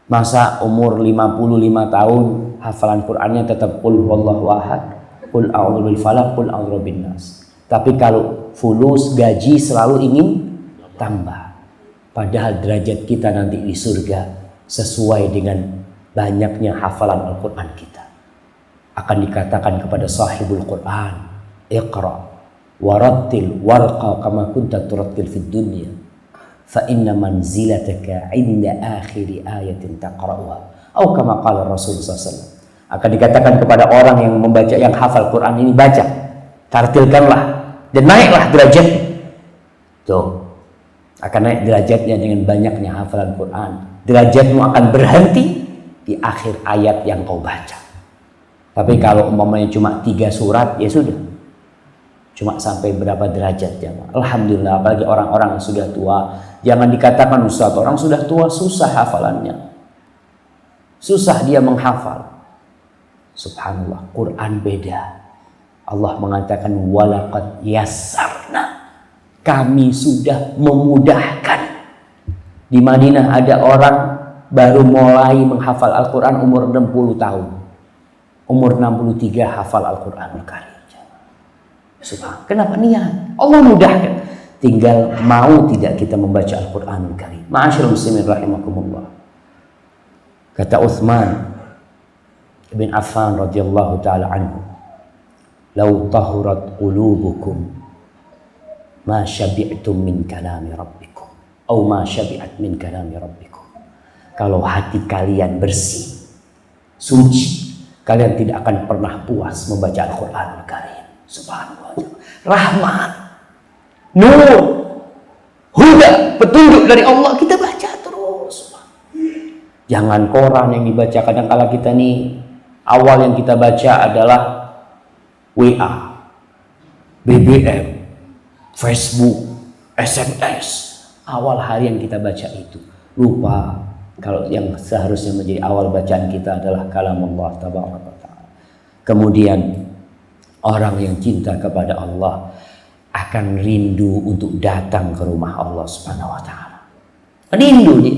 Masa umur 55 tahun hafalan Qurannya tetap qul huwallahu ahad, qul a'udzu bil falaq, qul a'udzu bin nas. Tapi kalau fulus gaji selalu ingin tambah. Padahal derajat kita nanti di surga sesuai dengan banyaknya hafalan Al-Quran kita. Akan dikatakan kepada sahibul Quran, iqra warattil warqa kama kunta turattil fid dunya fa inna manzilataka 'inda akhiri ayatin taqra'uha atau kama qala Rasul sallallahu alaihi wasallam. Akan dikatakan kepada orang yang membaca, yang hafal Quran ini, baca, tartilkanlah dan naiklah derajat. Tuh, akan naik derajatnya dengan banyaknya hafalan Quran. Derajatmu akan berhenti di akhir ayat yang kau baca. Tapi kalau umpamanya cuma 3 surat, ya sudah. Cuma sampai berapa derajat ya. Alhamdulillah, apalagi orang-orang yang sudah tua. Jangan dikatakan Ustaz, orang sudah tua susah hafalannya. Susah dia menghafal. Subhanallah, Quran beda. Allah mengatakan walaqad yassarna. Kami sudah memudahkan. Di Madinah ada orang baru mulai menghafal Al-Quran umur 60 tahun. Umur 63 hafal Al-Quranul Karim. Subhanallah. Kenapa niat? Allah mudahkan. Tinggal mau tidak kita membaca Al-Quranul Karim. Ma'asyiral muslimin rahimakumullah. Kata Utsman bin Affan radhiyallahu taala anhu, "Lau tahurat qulubukum ma syabi'tum min kalami rabbikum atau ma syabi'at min kalami rabbikum." Kalau hati kalian bersih, suci, kalian tidak akan pernah puas membaca Al-Quranul Karim. Subhanallah. Rahmat, nur. huda, petunjuk dari Allah, kita baca terus. Jangan koran yang dibaca. Kadang-kala kita nih, awal yang kita baca adalah WA, BBM, Facebook, SMS. Awal hari yang kita baca itu. Lupa kalau yang seharusnya menjadi awal bacaan kita adalah kalamullah tabaraka wa ta'ala. Kemudian orang yang cinta kepada Allah akan rindu untuk datang ke rumah Allah Subhanahu wa ta'ala. Rindu nih.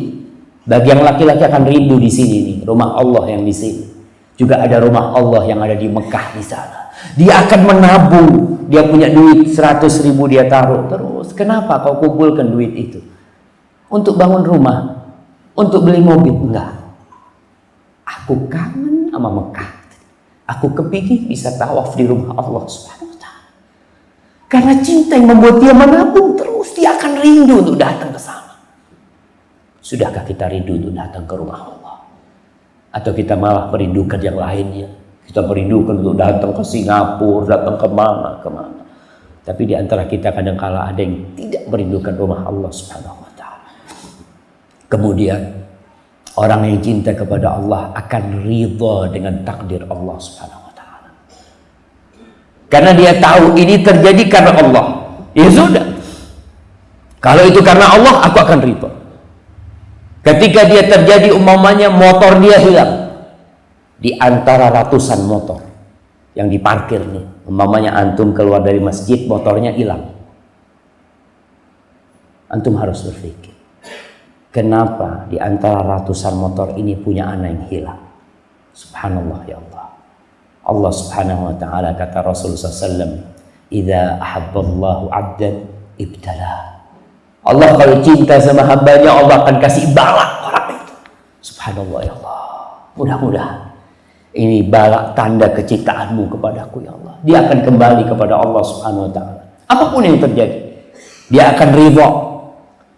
Bagi yang laki-laki akan rindu di sini nih, rumah Allah yang di sini. Juga ada rumah Allah yang ada di Mekah di sana. Dia akan menabung, dia punya duit 100.000 dia taruh terus. Kenapa kau kumpulkan duit itu? Untuk bangun rumah, untuk beli mobil? Enggak. Aku kangen sama Mekah. Aku kepikir bisa tawaf di rumah Allah Subhanahu wa ta'ala. Karena cinta yang membuat dia menabung terus, dia akan rindu untuk datang ke sana. Sudahkah kita rindu untuk datang ke rumah Allah? Atau kita malah merindukan yang lainnya? Kita merindukan untuk datang ke Singapura, datang kemana. Tapi di antara kita kadang-kala ada yang tidak merindukan rumah Allah Subhanahu wa ta'ala. Kemudian orang yang cinta kepada Allah akan ridha dengan takdir Allah Subhanahu wa ta'ala. Karena dia tahu ini terjadi karena Allah. Ya sudah. Kalau itu karena Allah, aku akan ridha. Ketika dia terjadi umpamanya motor dia hilang di antara ratusan motor yang diparkir nih, umpamanya antum keluar dari masjid motornya hilang, antum harus berpikir, kenapa di antara ratusan motor ini punya anak yang hilang? Subhanallah ya Allah. Allah Subhanahu wa ta'ala kata Rasulullah SAW, idza ahabballahu 'abdan ibtalah. Allah kalau cinta sama hambanya, Allah akan kasih balak orang itu. Subhanallah ya Allah. Mudah-mudahan ini balak tanda kecintaanmu kepadaku ya Allah. Dia akan kembali kepada Allah Subhanahu wa ta'ala. Apapun yang terjadi, dia akan ridha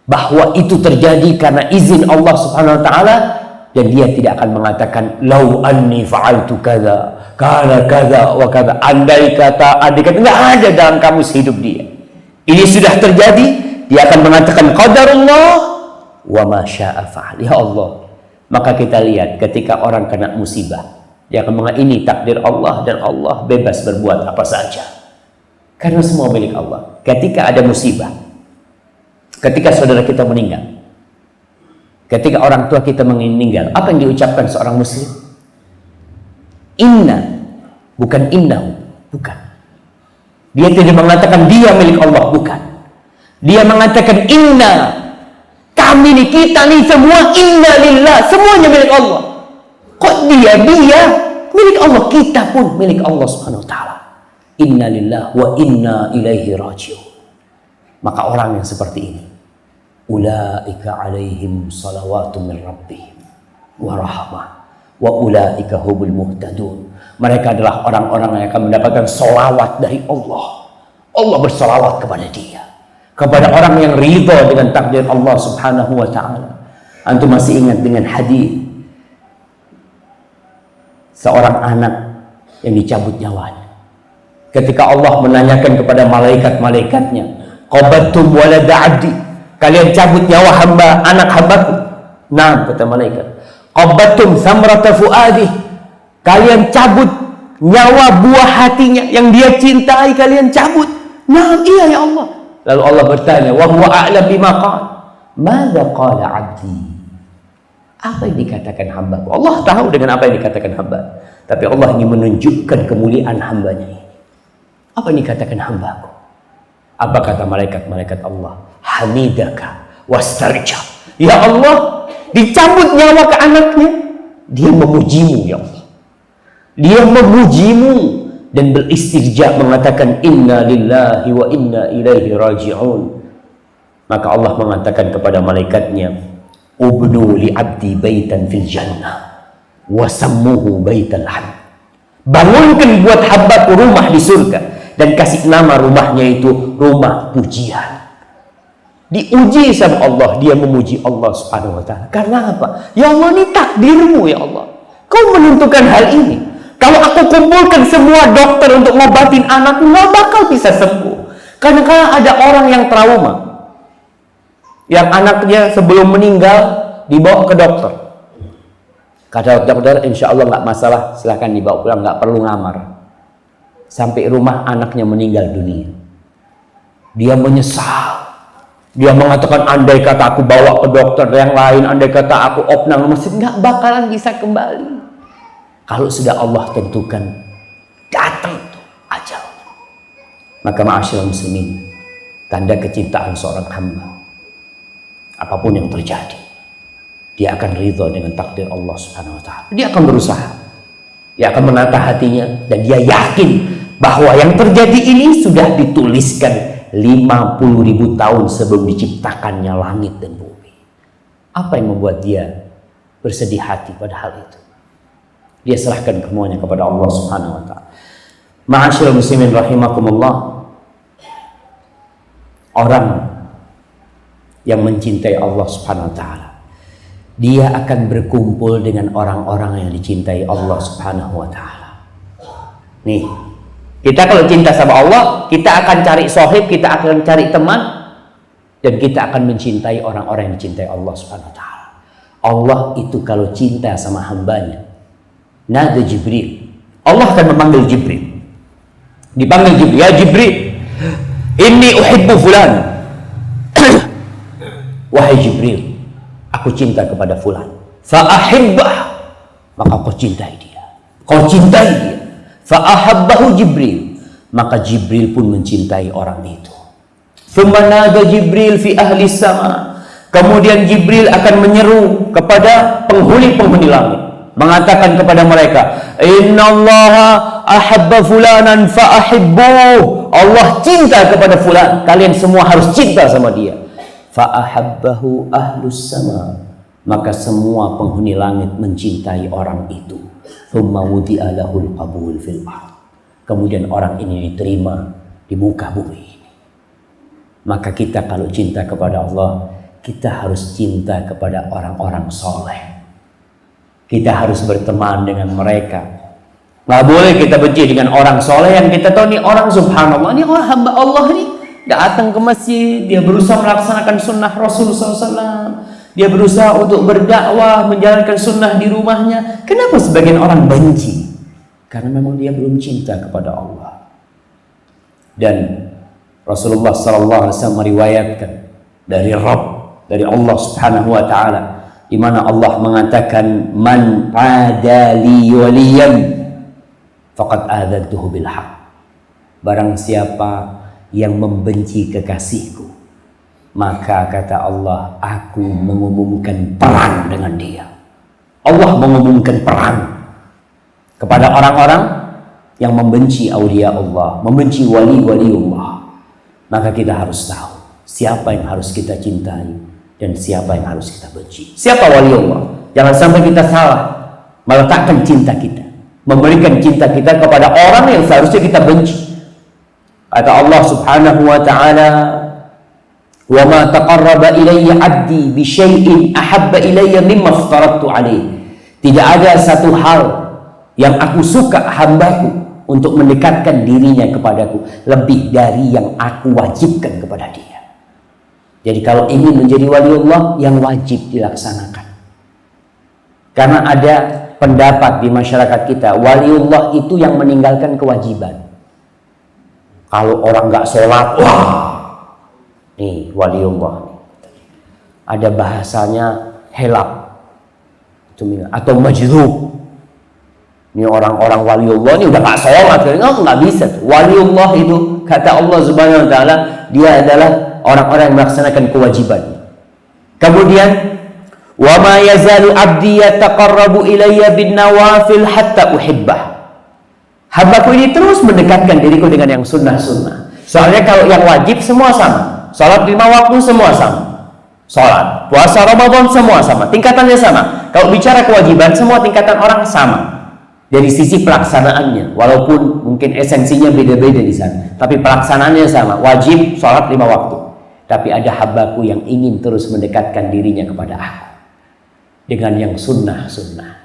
bahwa itu terjadi karena izin Allah Subhanahu wa ta'ala, dan dia tidak akan mengatakan lau anni fa'altu kadza kana kadza wa kadza. Andai kata enggak ada dalam kamus hidup dia. Ini sudah terjadi. Dia akan mengatakan qadarullah wa ma syaa fa'al. Ya Allah. Maka kita lihat ketika orang kena musibah, dia akan mengatakan ini takdir Allah dan Allah bebas berbuat apa saja. Karena semua milik Allah. Ketika ada musibah, ketika saudara kita meninggal, ketika orang tua kita meninggal, apa yang diucapkan seorang muslim? Inna, bukan innahu, bukan. Dia tidak mengatakan dia milik Allah, bukan. Dia mengatakan inna, kami nih, kita nih semua inna lillah, semuanya milik Allah. Kok dia milik Allah, kita pun milik Allah Subhanahu wa ta'ala. Inna lillah wa inna ilaihi raji'un. Maka orang yang seperti ini, ulaika alaihim salawatu min rabbihim wa rahmah wa ulaika humul muhtadun. Mereka adalah orang-orang yang akan mendapatkan salawat dari Allah. Allah bersalawat kepada dia, kepada orang yang ridha dengan takdir Allah Subhanahu wa ta'ala. Antum masih ingat dengan hadis seorang anak yang dicabut nyawanya. Ketika Allah menanyakan kepada malaikat-malaikatnya, qabattum walada 'abdi, kalian cabut nyawa hamba, anak hambaku? Naam, kata malaikat. Qabattum samrata fuadi, kalian cabut nyawa buah hatinya yang dia cintai, kalian cabut? Naam, iya ya Allah. Lalu Allah bertanya, wa huwa a'lam bima qala. Madza qala 'abdi? Apa yang dikatakan hambaku? Allah tahu dengan apa yang dikatakan hamba. Tapi Allah ingin menunjukkan kemuliaan hambanya ini. Apa yang dikatakan hambaku? Apa kata malaikat-malaikat Allah? Hamidaka wastarja. Ya Allah, dicabut nyawa ke anaknya, dia memujimu ya Allah. Dia memujimu dan beristirja mengatakan inna lillahi wa inna ilaihi raji'un. Maka Allah mengatakan kepada malaikatnya, ubnu li abdi baitan fil jannah wa sammuhu baital hamd. Bangunkan buat hambaku rumah di surga dan kasih nama rumahnya itu rumah pujian. Diuji sama Allah, dia memuji Allah Subhanahu wa ta'ala. Karena apa? Ya Allah, ini takdirmu ya Allah. Kau menentukan hal ini. Kalau aku kumpulkan semua dokter untuk ngobatin anakku, nggak bakal bisa sembuh. Karena ada orang yang trauma. yang anaknya sebelum meninggal dibawa ke dokter. Kata dokter, insya Allah nggak masalah, silahkan dibawa pulang, nggak perlu ngamar. Sampai rumah anaknya meninggal dunia. Dia menyesal. Dia mengatakan, andai kata aku bawa ke dokter yang lain, andai kata aku opnam masjid, nggak bakalan bisa kembali. Kalau sudah Allah tentukan, datang tuh ajalnya. Maka ma'asyiral muslimin, tanda kecintaan seorang hamba, apapun yang terjadi, dia akan ridha dengan takdir Allah Subhanahu wa Ta'ala. Dia akan berusaha, dia akan menata hatinya, dan dia yakin bahwa yang terjadi ini sudah dituliskan 50.000 tahun sebelum diciptakannya langit dan bumi. Apa yang membuat dia bersedih hati pada hal itu? Dia serahkan semuanya kepada Allah Subhanahu wa Ta'ala. Ma'asyiral muslimin rahimakumullah, orang yang mencintai Allah Subhanahu wa Ta'ala, dia akan berkumpul dengan orang-orang yang dicintai Allah Subhanahu wa Ta'ala. Nih, kita kalau cinta sama Allah, kita akan cari sohib, kita akan cari teman, dan kita akan mencintai orang-orang yang dicintai Allah Subhanahu wa Ta'ala. Allah itu kalau cinta sama hambanya, nada Jibril, Allah akan memanggil Jibril. Dipanggil Jibril, ya Jibril, inni uhibbu fulan. Wahai Jibril, aku cinta kepada fulan. Fa'ahibbah, maka kau cintai dia. Kau cintai dia. Fa'ahabbahu Jibril, maka Jibril pun mencintai orang itu. Thumma nada Jibril fi ahli sama, kemudian Jibril akan menyeru kepada penghuni-penghuni langit, mengatakan kepada mereka, innallaha ahabba fulanan fa'ahibbuh. Allah cinta kepada fulan, kalian semua harus cinta sama dia. Fa'ahabbahu ahlus sama, maka semua penghuni langit mencintai orang itu. Thumma wudi'a lahul qabul fil ardh, kemudian orang ini diterima di muka bumi ini. Maka kita kalau cinta kepada Allah, kita harus cinta kepada orang-orang soleh. Kita harus berteman dengan mereka. Nggak boleh kita benci dengan orang soleh yang kita tahu nih orang subhanallah, ini orang hamba Allah nih, datang ke masjid, dia berusaha melaksanakan sunnah Rasulullah SAW, dia berusaha untuk berdakwah, menjalankan sunnah di rumahnya. Kenapa sebagian orang benci? Karena memang dia belum cinta kepada Allah. Dan Rasulullah SAW meriwayatkan dari Allah Subhanahu wa Ta'ala, di mana Allah mengatakan, man adali waliyan faqad adzantuhu bil haqq. Barang siapa yang membenci kekasihku, maka kata Allah, aku mengumumkan perang dengan dia. Allah mengumumkan perang kepada orang-orang yang membenci aulia Allah, membenci wali-wali Allah. Maka kita harus tahu siapa yang harus kita cintai dan siapa yang harus kita benci. Siapa wali Allah? Jangan sampai kita salah meletakkan cinta kita, memberikan cinta kita kepada orang yang seharusnya kita benci. Kata Allah Subhanahu wa Ta'ala, wa ma taqarraba ilayya 'abdi bi syai'in ahabba ilayya mimma aftaradtu alaihi. Tidak ada satu hal yang aku suka hambaku untuk mendekatkan dirinya kepadaku lebih dari yang aku wajibkan kepada dia. Jadi kalau ingin menjadi waliullah, yang wajib dilaksanakan. Karena ada pendapat di masyarakat kita, waliullah itu yang meninggalkan kewajiban. Kalau orang nggak sholat, wah, nih waliullah. Ada bahasanya helak atau majdzub. Ini orang-orang waliullah ini udah nggak sholat, nggak bisa. Waliullah itu kata Allah Subhanahu wa Ta'ala, dia adalah orang-orang yang melaksanakan kewajiban. Kemudian, wa ma yazalu 'abdi yataqarrabu ilayya bin nawafil hatta uhibbah. Hambaku ini terus mendekatkan diriku dengan yang sunnah-sunnah. Soalnya kalau yang wajib semua sama. Salat 5 waktu semua sama. Salat, puasa Ramadan semua sama. Tingkatannya sama. Kalau bicara kewajiban, semua tingkatan orang sama. Dari sisi pelaksanaannya, walaupun mungkin esensinya beda-beda di sana, tapi pelaksanaannya sama. Wajib salat 5 waktu. Tapi ada hambaku yang ingin terus mendekatkan dirinya kepada aku dengan yang sunnah-sunnah.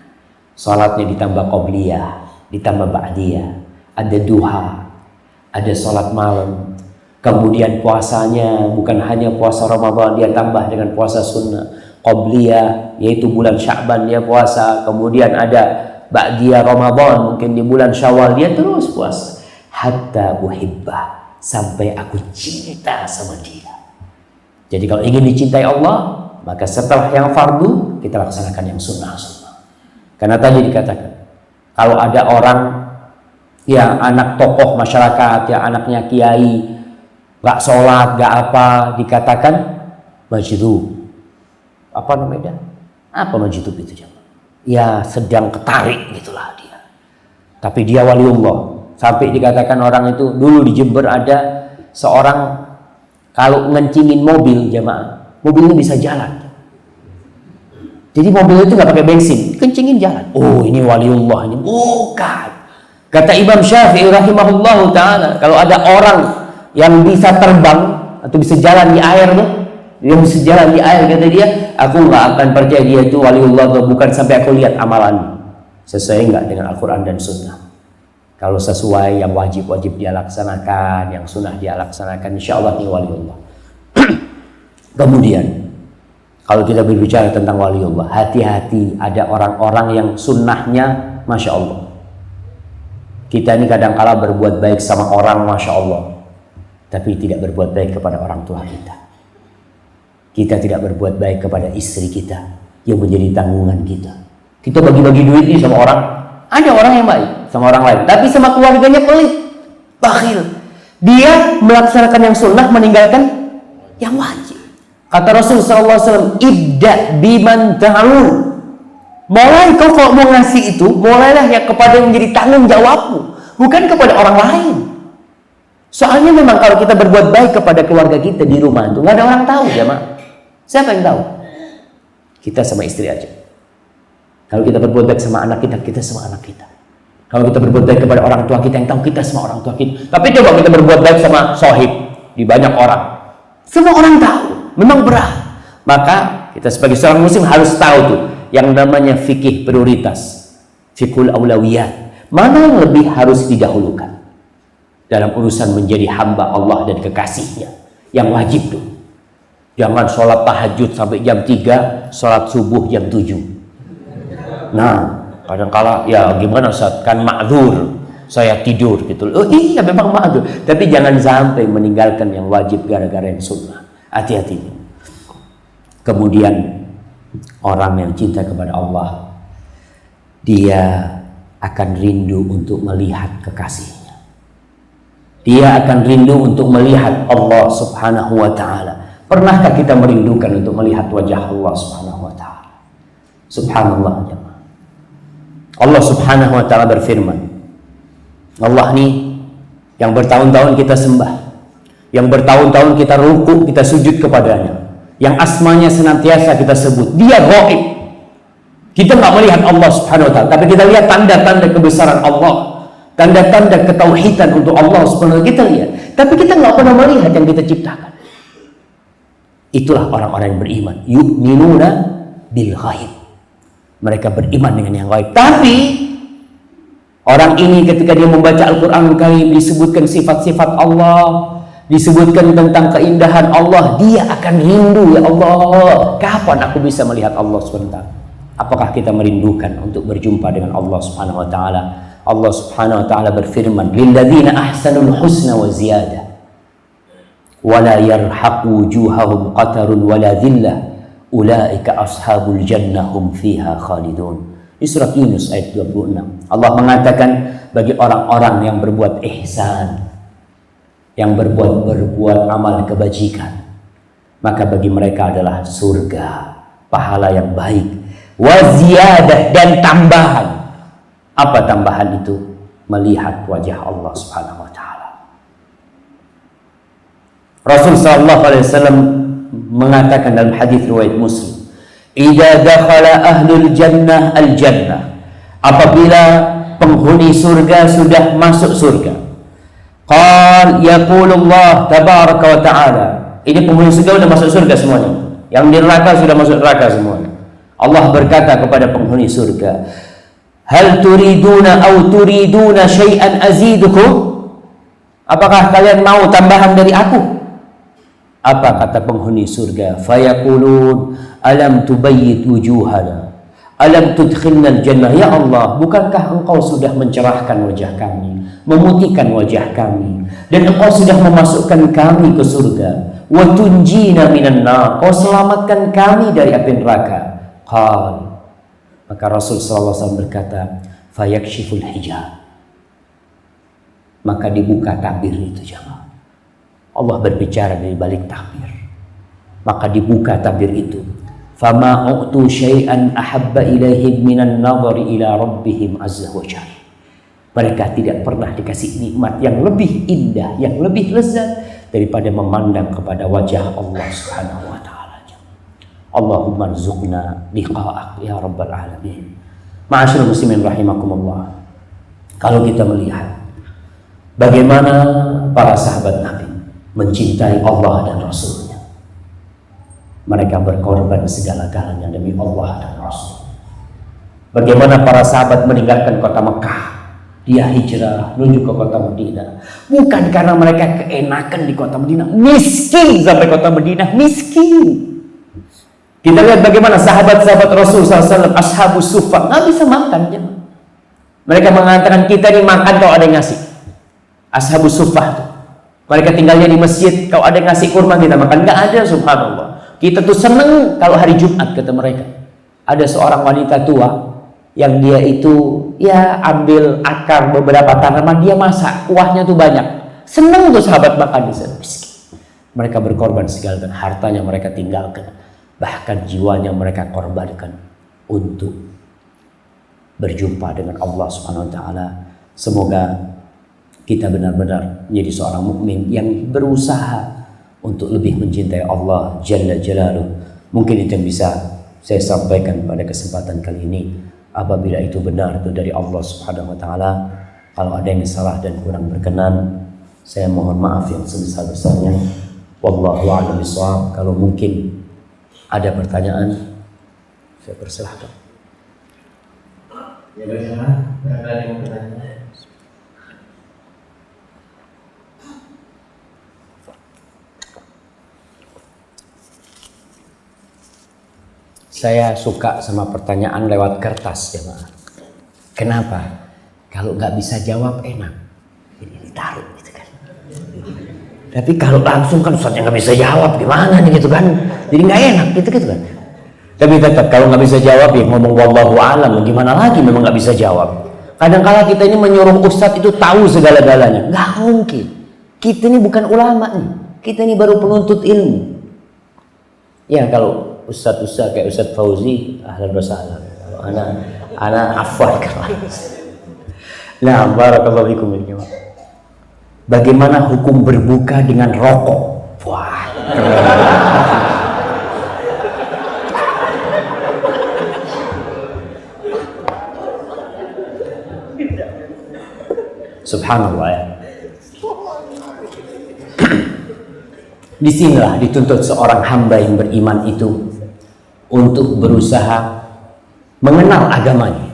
Salatnya ditambah qobliyah, ditambah ba'diyah, ada duha, ada salat malam, Kemudian puasanya bukan hanya puasa Ramadan, dia tambah dengan puasa sunnah qabliyah, yaitu bulan Sya'ban dia puasa. Kemudian ada ba'diyah Ramadan, mungkin di bulan Syawal dia terus puasa. Hatta uhibbah, sampai aku cinta sama dia. Jadi kalau ingin dicintai Allah, maka setelah yang fardu kita laksanakan yang sunnah-sunnah. Karena tadi dikatakan, kalau ada orang yang anak tokoh masyarakat, yang anaknya kiai, gak sholat, gak apa, dikatakan majdub. Apa namanya? Apa majdub itu jemaah? Ya sedang ketarik gitulah dia. Tapi dia waliullah. Sampai dikatakan orang itu, dulu di Jember ada seorang kalau ngencingin mobil jemaah, mobilnya bisa jalan. Jadi mobil itu gak pakai bensin, kencingin jalan. Oh ini waliullah ini. Bukan. Kata Imam Syafi'i rahimahullahu ta'ala, kalau ada orang yang bisa terbang atau bisa jalan di air tuh, dia bisa jalan di air, kata dia, aku nggak akan percaya dia itu waliullah atau bukan sampai aku lihat amalan sesuai nggak dengan Al-Quran dan Sunnah. Kalau sesuai, yang wajib dia laksanakan, yang sunnah dia laksanakan, insya Allah ini waliullah. Kemudian kalau kita berbicara tentang waliullah, hati-hati, ada orang-orang yang sunnahnya masya Allah. Kita ini kadang-kala berbuat baik sama orang masya Allah, tapi tidak berbuat baik kepada orang tua kita. Kita tidak berbuat baik kepada istri kita yang menjadi tanggungan kita. Kita bagi-bagi duit ini sama orang. Ada orang yang baik sama orang lain, tapi sama keluarganya pelit, bakhil. Dia melaksanakan yang sunnah, meninggalkan yang wajib. Kata Rasul SAW, ibda biman ta'un. Mulai kau kalau mau ngasih itu, mulailah ya kepada yang menjadi tanggung jawabmu, bukan kepada orang lain. Soalnya memang kalau kita berbuat baik kepada keluarga kita di rumah itu nggak ada orang tahu jemaah. Siapa yang tahu? Kita sama istri aja. Kalau kita berbuat baik sama anak kita, kita sama anak kita. Kalau kita berbuat baik kepada orang tua kita, yang tahu kita sama orang tua kita. Tapi coba kita berbuat baik sama sohib di banyak orang, semua orang tahu, memang berat. Maka kita sebagai seorang muslim harus tahu tuh yang namanya fikih prioritas, fikul aulawiyat. Mana yang lebih harus didahulukan dalam urusan menjadi hamba Allah dan kekasihnya, yang wajib tuh. Jangan sholat tahajud sampai jam 3, sholat subuh jam 7. Nah, kadang-kala ya gimana Ustaz, kan ma'dzur, saya tidur gitu. Oh iya memang ma'dzur, tapi jangan sampai meninggalkan yang wajib gara-gara yang sunnah. Hati-hati. Kemudian orang yang cinta kepada Allah, dia akan rindu untuk melihat kekasihnya. Dia akan rindu untuk melihat Allah Subhanahu wa ta'ala. Pernahkah kita merindukan untuk melihat wajah Allah Subhanahu wa ta'ala? Subhanallah jemaah. Allah Subhanahu wa ta'ala berfirman, Allah nih yang bertahun-tahun kita sembah, yang bertahun-tahun kita ruku, kita sujud kepadanya, yang asmanya senantiasa kita sebut, dia ghaib. Kita nggak melihat Allah Subhanahu wa ta'ala, tapi kita lihat tanda-tanda kebesaran Allah, tanda-tanda ketauhidan untuk Allah Subhanahu wa ta'ala kita lihat, tapi kita nggak pernah melihat yang kita ciptakan. Itulah orang-orang yang beriman, yu'minuna bil ghaib. Mereka beriman dengan yang gaib. Tapi orang ini ketika dia membaca Al-Quran Karim, disebutkan sifat-sifat Allah, disebutkan tentang keindahan Allah, dia akan rindu, ya Allah, kapan aku bisa melihat Allah SWT? Apakah kita merindukan untuk berjumpa dengan Allah Subhanahu wa ta'ala? Allah Subhanahu wa ta'ala berfirman, lilladzina ahsanul husna wa ziyadah wala yarhaqu wujuhahum qatarun wala dhillah ulaika ashabul jannah hum fiha khalidun. Di surat Yunus ayat 26 Allah mengatakan bagi orang-orang yang berbuat ihsan, yang berbuat amal kebajikan, maka bagi mereka adalah surga, pahala yang baik, wa ziyadah, dan tambahan. Apa tambahan itu? Melihat wajah Allah Subhanahu wa ta'ala. Rasul sallallahu alaihi wasallam mengatakan dalam hadis riwayat Muslim, "Idza dakhala ahlul jannah al-jannah." Apabila penghuni surga sudah masuk surga. Qal yaqulullah tabaraka wa ta'ala. Ini penghuni surga sudah masuk surga semuanya. Yang di neraka sudah masuk neraka semuanya. Allah berkata kepada penghuni surga, "Hal turiduna aw turiduna syai'an azidukum?" apakah kalian mau tambahan dari aku? Apa kata penghuni surga? Fayaqulun alam tubayyit wujuhana, alam tudkhilna al-jannah. Ya Allah, bukankah engkau sudah mencerahkan wajah kami, memutihkan wajah kami, dan engkau sudah memasukkan kami ke surga? Wa tunjina minan nar, kau selamatkan kami dari api neraka. Qal, maka Rasul sallallahu alaihi wasallam berkata, fayakshiful hijab, maka dibuka tabir itu jemaah. Allah berbicara dari balik tabir, maka dibuka tabir itu. Fama u'tu syai'an ahabba ilaihim minan nadhari ila rabbihim azza wa jalla. Mereka tidak pernah dikasih nikmat yang lebih indah, yang lebih lezat daripada memandang kepada wajah Allah Subhanahu wa taala. Allahumma rzuqna liqa'ak ya rabbal alamin. Ma'asyiral muslimin rahimakumullah. Kalau kita melihat bagaimana para sahabat Nabi mencintai Allah dan Rasulnya, mereka berkorban segala-galanya demi Allah dan Rasul. Bagaimana para sahabat meninggalkan kota Mekah, dia hijrah menuju ke kota Madinah, bukan karena mereka keenakan di kota Madinah, miskin sampai kota Madinah, miskin. Kita lihat bagaimana sahabat-sahabat Rasul SAW, ashabus suffah, nggak bisa makan. Mereka mengatakan, kita ini makan kalau ada yang ngasih. Ashabus suffah tuh, mereka tinggalnya di masjid, kalau ada yang ngasih kurma kita makan. Nggak ada, subhanallah. Kita tuh seneng kalau hari Jumat, kata mereka. Ada seorang wanita tua yang dia itu ya ambil akar beberapa tanaman, dia masak, kuahnya tuh banyak. Seneng tuh sahabat makan di sana. Mereka berkorban segala, dan hartanya mereka tinggalkan, bahkan jiwanya mereka korbankan untuk berjumpa dengan Allah Subhanahu wa taala. Semoga kita benar-benar menjadi seorang mukmin yang berusaha untuk lebih mencintai Allah Jalla Jalaluh. Mungkin itu yang bisa saya sampaikan pada kesempatan kali ini. Apabila itu benar, itu dari Allah Subhanahu wa taala. Kalau ada yang salah dan kurang berkenan, saya mohon maaf yang sebesar-besarnya. Wallahu a'lam bishawab. Kalau mungkin ada pertanyaan, saya persilahkan. Ya bagaimana? Ada yang bertanya? Saya suka sama pertanyaan lewat kertas, jemaah. Kenapa? Kalau nggak bisa jawab enak, ini ditaruh gitu kan. Tapi kalau langsung kan Ustaznya nggak bisa jawab, gimana nih gitu kan? Jadi nggak enak gitu kan. Tapi tetap kalau nggak bisa jawab ya ngomong wallahu alam, gimana lagi memang nggak bisa jawab. Kadang-kala kita ini menyuruh ustadz itu tahu segala-galanya, nggak mungkin. Kita ini bukan ulama nih, kita ini baru penuntut ilmu. Ya kalau ustadz kayak Ustadz Fauzi, ahlan wa sahlan. Anak afwan kan. Nah, barakallahu fikum ya. Bagaimana hukum berbuka dengan rokok? Wah, subhanallah ya. Disinilah dituntut seorang hamba yang beriman itu untuk berusaha mengenal agamanya.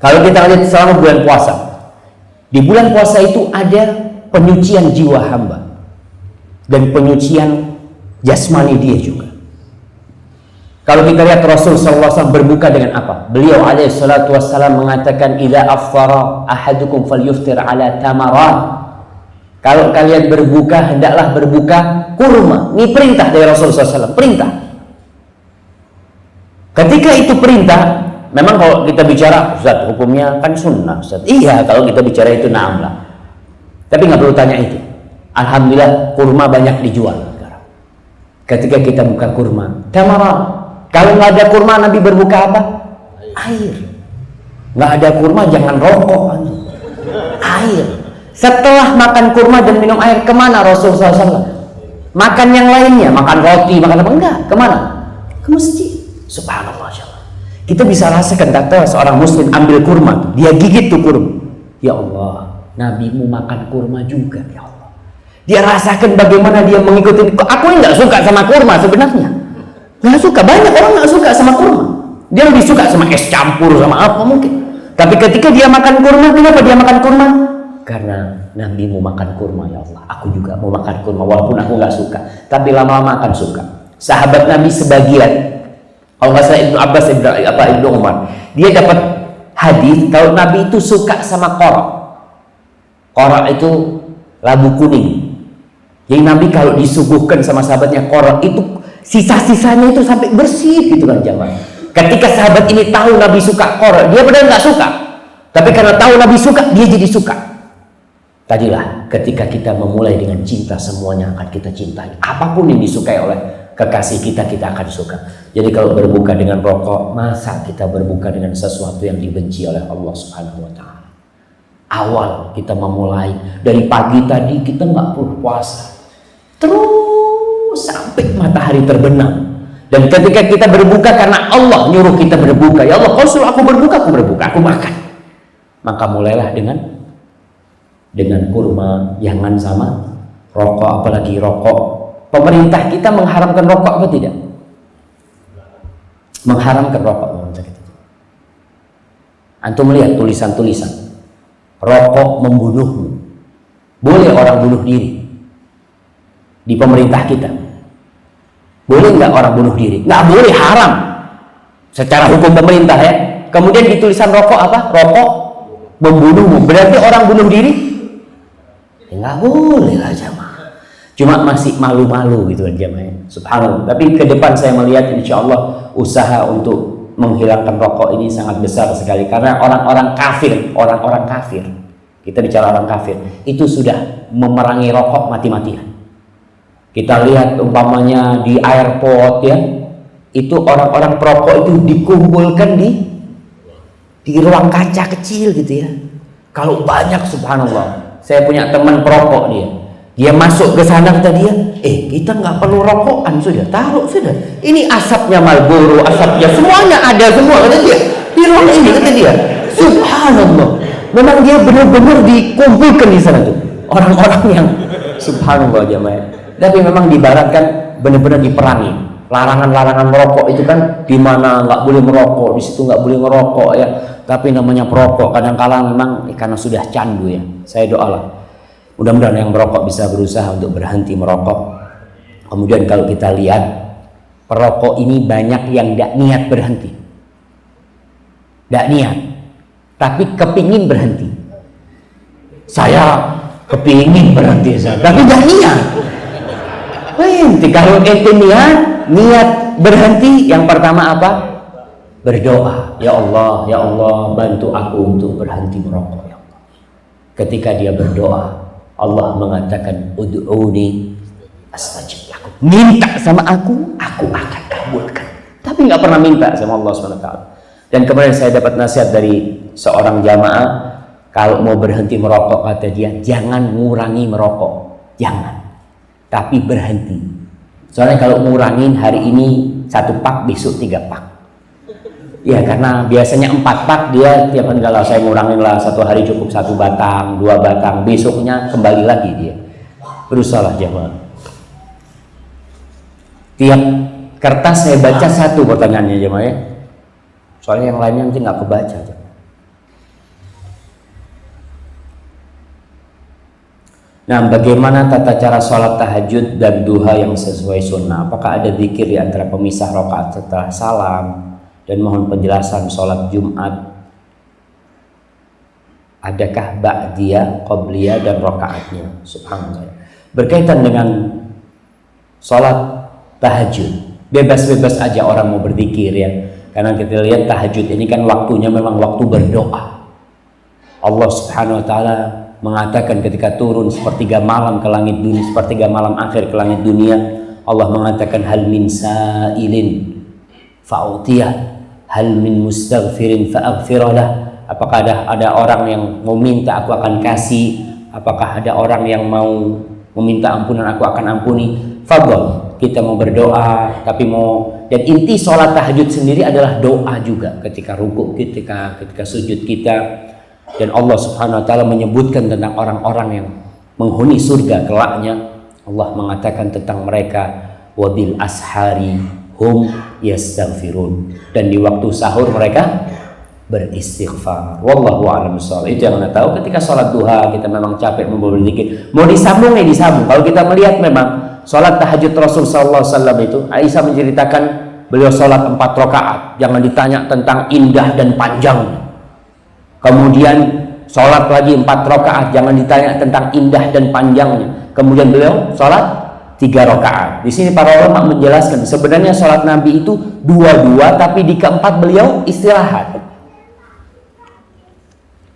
Kalau kita lihat selama bulan puasa, di bulan puasa itu ada penyucian jiwa hamba dan penyucian jasmani dia juga. Kalau kita lihat Rasul SAW berbuka dengan apa? Beliau alaihissalam mengatakan, "Idza afthara ahadukum falyuftir ala tamarat." Kalau kalian berbuka, hendaklah berbuka kurma. Ini perintah dari Rasul SAW, perintah. Ketika itu perintah, memang kalau kita bicara, Ustaz, hukumnya kan sunnah, Ustaz. Iya, kalau kita bicara itu naam lah. Tapi nggak perlu tanya itu. Alhamdulillah, kurma banyak dijual. Ketika kita buka kurma, tamarat. Kalau nggak ada kurma, Nabi berbuka apa? Air. Nggak ada kurma, jangan rokok. Air. Setelah makan kurma dan minum air, kemana Rasulullah SAW? Makan yang lainnya, makan roti, makan apa? Enggak, kemana? Ke masjid. Subhanallah. Kita bisa rasakan, kata seorang muslim ambil kurma, dia gigit tuh kurma. Ya Allah, Nabimu makan kurma juga, ya Allah. Dia rasakan bagaimana dia mengikuti. Aku ini nggak suka sama kurma sebenarnya. Nggak suka, banyak orang nggak suka sama kurma. Dia lebih suka sama es campur, sama apa mungkin. Tapi ketika dia makan kurma, kenapa dia makan kurma? Karena Nabi mau makan kurma, ya Allah, aku juga mau makan kurma walaupun aku nggak suka, tapi lama-lama akan suka. Sahabat Nabi sebagian, kalau nggak salah Ibnu Abbas, Ibnu Umar, dia dapat hadis kalau Nabi itu suka sama korok. Korok itu labu kuning. Jadi Nabi kalau disuguhkan sama sahabatnya korok itu sisa-sisanya itu sampai bersih gitu kan jamaah. Ketika sahabat ini tahu Nabi suka korok, dia padahal nggak suka, tapi karena tahu Nabi suka, dia jadi suka. Tadilah ketika kita memulai dengan cinta, semuanya akan kita cintai. Apapun yang disukai oleh kekasih kita, kita akan suka. Jadi kalau berbuka dengan rokok, masa kita berbuka dengan sesuatu yang dibenci oleh Allah Subhanahu wa Ta'ala? Awal kita memulai dari pagi tadi kita nggak perlu puasa, terus sampai matahari terbenam. Dan ketika kita berbuka karena Allah nyuruh kita berbuka, ya Allah, kalau suruh aku berbuka, aku makan. Maka mulailah dengan kurma, jangan sama rokok, apalagi rokok. Pemerintah kita mengharamkan rokok apa tidak? Mengharamkan rokok. Antum melihat tulisan-tulisan, rokok membunuhmu. Boleh orang bunuh diri di pemerintah kita? Boleh nggak orang bunuh diri? Nggak boleh, haram secara hukum pemerintah ya. Kemudian di tulisan rokok apa? Rokok membunuhmu. Berarti orang bunuh diri? Nggak boleh lah jamaah. Cuma masih malu-malu gitu kan jamaah. Subhanallah. Tapi ke depan saya melihat insya Allah usaha untuk menghilangkan rokok ini sangat besar sekali. Karena orang-orang kafir, kita bicara orang kafir, itu sudah memerangi rokok mati-matian. Kita lihat umpamanya di airport ya, itu orang-orang perokok itu dikumpulkan di ruang kaca kecil gitu ya. Kalau banyak, subhanallah. Saya punya teman perokok, dia masuk ke sana, kata dia, kita nggak perlu rokokan, sudah taruh sudah. Ini asapnya Marlboro, asapnya semuanya ada semua, kata dia. Di ruang ini, kata dia. Subhanallah. Memang dia benar-benar dikumpulkan di sana tuh orang-orang yang subhanallah jamaah. Tapi memang di barat kan benar-benar diperangi. Larangan-larangan merokok itu kan di mana nggak boleh merokok, di situ nggak boleh ngerokok ya. Tapi namanya perokok kadang-kala memang karena sudah candu ya. Saya doalah mudah-mudahan yang merokok bisa berusaha untuk berhenti merokok. Kemudian kalau kita lihat perokok ini banyak yang tidak niat berhenti, tidak niat, tapi kepingin berhenti. Saya kepingin berhenti, tapi tidak niat. Kalau ente niat berhenti, yang pertama apa? Berdoa, ya Allah bantu aku untuk berhenti merokok ya Allah. Ketika dia berdoa, Allah mengatakan ud'uni astajib lakum. Minta sama aku akan kabulkan. Tapi nggak pernah minta sama Allah SWT. Dan kemarin saya dapat nasihat dari seorang jamaah, kalau mau berhenti merokok kata dia, jangan ngurangi merokok, jangan, tapi berhenti. Soalnya kalau ngurangin hari ini 1 pak, besok 3 pak. Ya karena biasanya 4 pak, dia tiap hari kalau saya ngurangin lah 1 hari cukup 1 batang, 2 batang, besoknya kembali lagi dia. Berusaha jamaah. Tiap kertas saya baca 1 pertanyaannya jamaah ya. Soalnya yang lainnya nanti nggak kebaca. Nah, bagaimana tata cara sholat tahajud dan duha yang sesuai sunnah? Apakah ada zikir di antara pemisah rakaat setelah salam? Dan mohon penjelasan sholat Jumat. Adakah ba'diyah, qobliyah, dan rakaatnya? Subhanallah. Berkaitan dengan sholat tahajud, bebas-bebas aja orang mau berzikir ya. Karena kita lihat tahajud ini kan waktunya memang waktu berdoa. Allah Subhanahu wa Ta'ala mengatakan ketika turun sepertiga malam ke langit dunia, sepertiga malam akhir ke langit dunia, Allah mengatakan hal min sa'ilin fa'utiyah, hal min mustaghfirin fa'aghfiralah. Apakah ada orang yang mau minta, aku akan kasih. Apakah ada orang yang mau meminta ampunan, aku akan ampuni. Fadl, kita mau berdoa, tapi mau, dan inti sholat tahajud sendiri adalah doa juga. Ketika rukuk, ketika sujud kita. Dan Allah Subhanahu wa Ta'ala menyebutkan tentang orang-orang yang menghuni surga kelaknya. Allah mengatakan tentang mereka, wabil ashari hum yastaghfirun. Dan di waktu sahur mereka beristighfar. Wallahu a'lam bishawab. Itu yang Anda tahu. Ketika sholat duha kita memang capek mau berzikir, mau disambung ya disambung. Kalau kita melihat memang sholat tahajud Rasul sallallahu alaihi wasallam itu, Aisyah menceritakan beliau sholat 4 rakaat. Jangan ditanya tentang indah dan panjangnya. Kemudian sholat lagi 4 rakaat, jangan ditanya tentang indah dan panjangnya. Kemudian beliau sholat 3 rakaat. Di sini para ulama menjelaskan sebenarnya sholat Nabi itu 2-2, tapi di keempat beliau istirahat.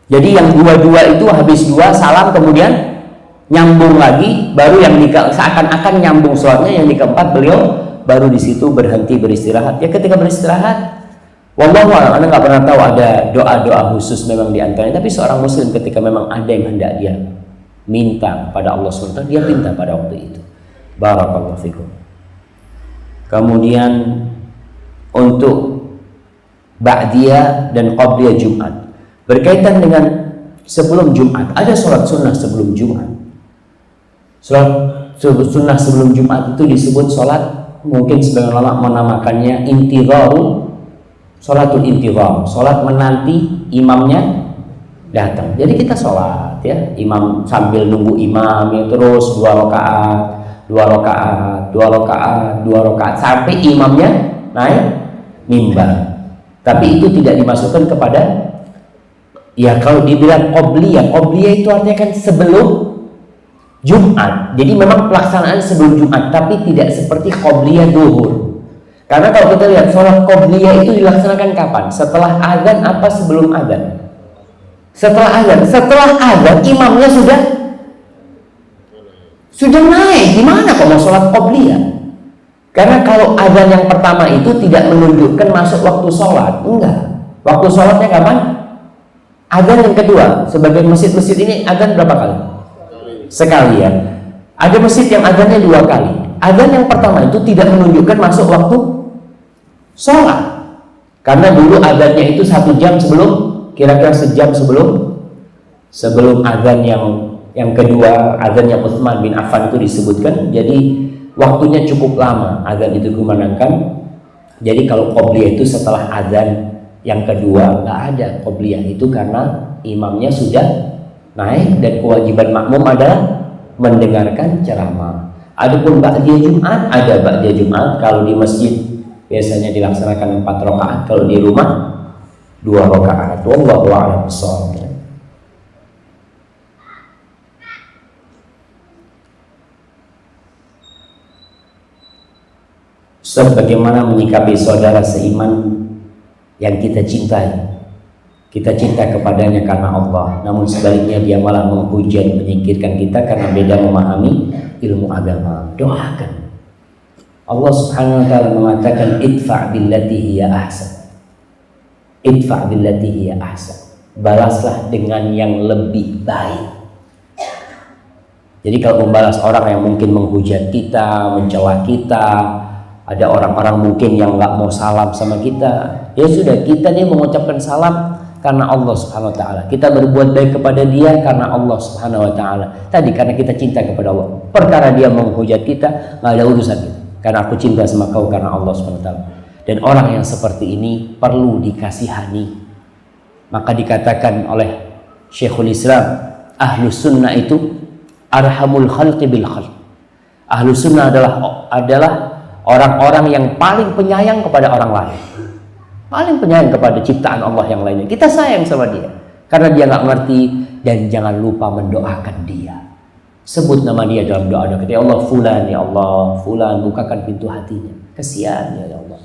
Jadi yang 2-2 itu habis 2 salam kemudian nyambung lagi, baru yang seakan-akan nyambung sholatnya, yang di keempat beliau baru di situ berhenti beristirahat. Ya ketika beristirahat, wallahu a'lam, Anda nggak pernah tahu ada doa-doa khusus memang di antaranya. Tapi seorang muslim ketika memang ada yang hendak dia minta pada Allah SWT, dia minta pada waktu itu. Barakallahu fikum. Kemudian untuk ba'diyah dan qabliyah Jumat berkaitan dengan sebelum Jumat, ada sholat sunnah sebelum Jumat. Sholat sunnah sebelum Jumat itu disebut sholat, mungkin sebagian ulama menamakannya intidharu, sholatul intidhar, sholat menanti imamnya datang. Jadi kita sholat ya, imam sambil nunggu imam ya, terus 2 rakaat, 2 rakaat, 2 rakaat, 2 rakaat sampai imamnya naik mimbar. Tapi itu tidak dimasukkan kepada, ya kalau dibilang qobliyah, qobliyah itu artinya kan sebelum Jumat. Jadi memang pelaksanaan sebelum Jumat, tapi tidak seperti qobliyah duhur. Karena kalau kita lihat sholat qobliyah itu dilaksanakan kapan? Setelah azan apa sebelum azan? Setelah azan. Setelah azan imamnya sudah naik. Gimana kok mau sholat qobliyah? Karena kalau azan yang pertama itu tidak menunjukkan masuk waktu sholat. Enggak. Waktu sholatnya kapan? Azan yang kedua. Sebagian masjid-masjid ini azan berapa kali? Sekali ya. Ada masjid yang azannya 2 kali. Azan yang pertama itu tidak menunjukkan masuk waktu sholat. Karena dulu azannya itu 1 jam sebelum, kira-kira sejam sebelum azan yang kedua, azannya Utsman bin Affan itu disebutkan. Jadi waktunya cukup lama azan itu dikumandangkan. Jadi kalau qobliyah itu setelah azan yang kedua, nggak ada qobliyah itu karena imamnya sudah naik dan kewajiban makmum adalah mendengarkan ceramah. Adapun ba'diyah Jumat, ada ba'diyah Jumat kalau di masjid biasanya dilaksanakan 4 rakaat, kalau di rumah 2 rakaat. Wallahu a'lam bishawab. Ustaz, bagaimana menyikapi saudara seiman yang kita cintai? Kita cinta kepadanya karena Allah, namun sebaliknya dia malah menghujat, menyingkirkan kita karena beda memahami ilmu agama. Doakan. Allah Subhanahu wa taala mengatakan idfa' billati hiya ahsan. Idfa' billati hiya ahsan. Balaslah dengan yang lebih baik. Jadi kalau membalas orang yang mungkin menghujat kita, mencela kita, ada orang-orang mungkin yang nggak mau salam sama kita, ya sudah, kita nih mengucapkan salam karena Allah Subhanahu wa taala. Kita berbuat baik kepada dia karena Allah Subhanahu wa taala. Tadi karena kita cinta kepada Allah. Perkara dia menghujat kita, nggak ada urusan kita. Karena aku cinta sama kau karena Allah Subhanahu wa taala. Dan orang yang seperti ini perlu dikasihani. Maka dikatakan oleh Syekhul Islam, Ahlus Sunnah itu arhamul khalqi bil khalq. Ahlus Sunnah adalah orang-orang yang paling penyayang kepada orang lain. Paling penyayang kepada ciptaan Allah yang lainnya. Kita sayang sama dia karena dia nggak ngerti, dan jangan lupa mendoakan dia. Sebut nama dia dalam doa-doa kita. Ya Allah fulan, ya Allah fulan, bukakan pintu hatinya. Kesian ya Allah.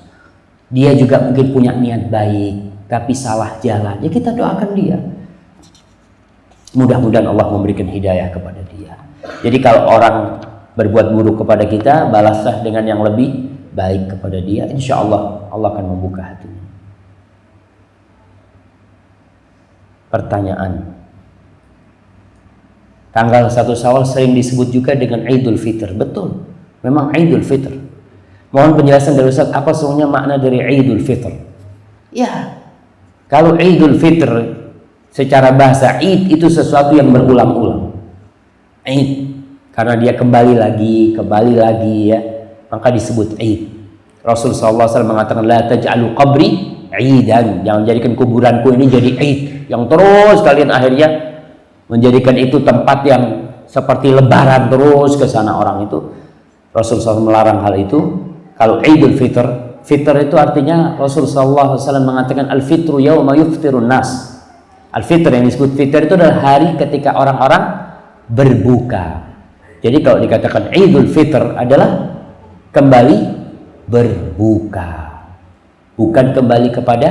Dia juga mungkin punya niat baik tapi salah jalan. Ya kita doakan dia. Mudah-mudahan Allah memberikan hidayah kepada dia. Jadi kalau orang berbuat buruk kepada kita, balaslah dengan yang lebih baik kepada dia. Insya Allah Allah akan membuka hatinya. Pertanyaan, tanggal 1 Syawal sering disebut juga dengan Idul Fitr. Betul, memang Idul Fitr. Mohon penjelasan dari Ustaz, apa sebenarnya makna dari Idul Fitr? Ya, kalau Idul Fitr secara bahasa, Id itu sesuatu yang berulang-ulang. Id, karena dia kembali lagi ya, maka disebut Id. Rasulullah SAW mengatakan, la taj'alu qabri idan. Jangan jadikan kuburanku ini jadi id, yang terus kalian akhirnya menjadikan itu tempat yang seperti lebaran terus ke sana orang itu. Rasulullah SAW melarang hal itu. Kalau Idul Fitr, fitr itu artinya Rasulullah SAW mengatakan al-fitru yauma yuftirun nas. Al-fitr yang disebut fitr itu adalah hari ketika orang-orang berbuka. Jadi kalau dikatakan Idul Fitr adalah kembali berbuka, bukan kembali kepada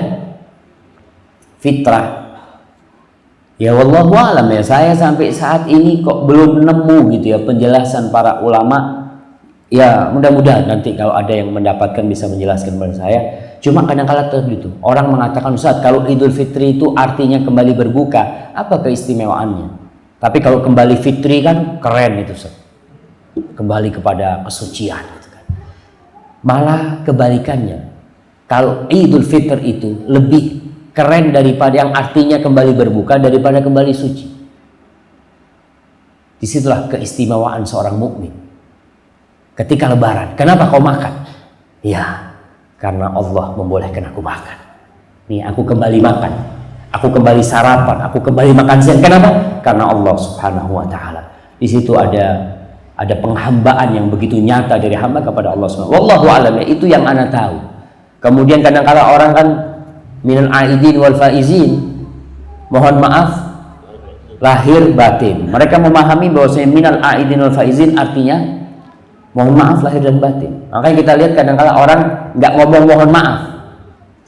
fitrah. Ya wallahu alam ya, saya sampai saat ini kok belum nemu gitu ya penjelasan para ulama. Ya mudah-mudahan nanti kalau ada yang mendapatkan bisa menjelaskan kepada saya. Cuma kadang-kala gitu orang mengatakan, Ustaz, kalau Idul Fitri itu artinya kembali berbuka, apa keistimewaannya? Tapi kalau kembali fitri kan keren itu, Ustaz. Kembali kepada kesucian gitu kan. Malah kebalikannya, kalau Idul Fitr itu lebih keren daripada yang artinya kembali berbuka daripada kembali suci. Disitulah keistimewaan seorang mukmin ketika lebaran. Kenapa kau makan? Ya karena Allah membolehkan aku makan. Nih aku kembali makan, aku kembali sarapan, aku kembali makan siang. Kenapa? Karena Allah Subhanahu wa taala. Di situ ada penghambaan yang begitu nyata dari hamba kepada Allah Subhanahu wa taala. Wallahu a'lam, itu yang ana tahu. Kemudian kadang-kala orang kan minal aidin wal faizin, mohon maaf lahir batin. Mereka memahami bahwasanya minal aidin wal faizin artinya mohon maaf lahir dan batin. Makanya kita lihat kadang-kala orang nggak ngomong mohon maaf,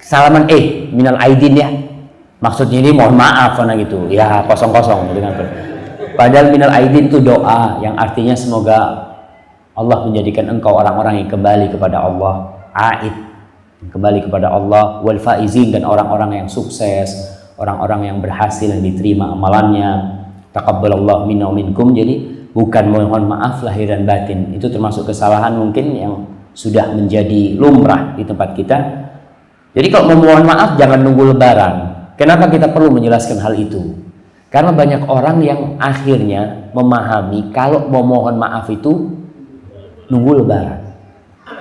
salaman minal aidin ya, maksudnya ini mohon maaf karena gitu ya, kosong-kosong gitu kan. Padahal minal aidin itu doa yang artinya semoga Allah menjadikan engkau orang-orang yang kembali kepada Allah, aid, kembali kepada Allah, wal faizin, dan orang-orang yang sukses, orang-orang yang berhasil yang diterima amalannya. Taqabbalallahu minna wa minkum. Jadi bukan mohon maaf lahir dan batin, itu termasuk kesalahan mungkin yang sudah menjadi lumrah di tempat kita. Jadi kalau memohon maaf jangan nunggu lebaran. Kenapa kita perlu menjelaskan hal itu? Karena banyak orang yang akhirnya memahami kalau mau mohon maaf itu nunggu lebaran.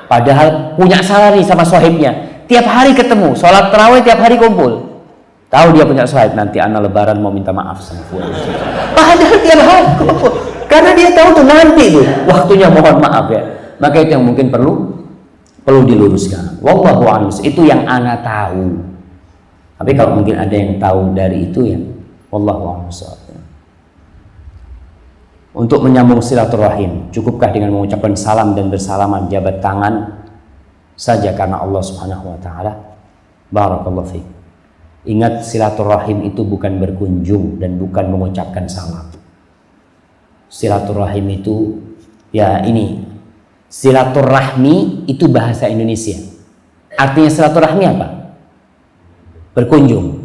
Padahal punya salah nih sama sohibnya, tiap hari ketemu, sholat tarawih tiap hari kumpul. Tahu dia punya sohib, nanti anak lebaran mau minta maaf sama fulan. Padahal tiap hari kumpul. Karena dia tahu tuh nanti tuh waktunya mohon maaf ya. Maka itu yang mungkin perlu diluruskan. Wallahu a'lam. Itu yang ana tahu. Tapi kalau mungkin ada yang tahu dari itu ya, wallahu a'lam. Untuk menyambung silaturahim, cukupkah dengan mengucapkan salam dan bersalaman jabat tangan saja karena Allah Subhanahu wa taala? Barakallahu fiik. Ingat, silaturahim itu bukan berkunjung dan bukan mengucapkan salam. Silaturahim itu ya ini, silaturahmi itu bahasa Indonesia. Artinya silaturahmi apa? Berkunjung.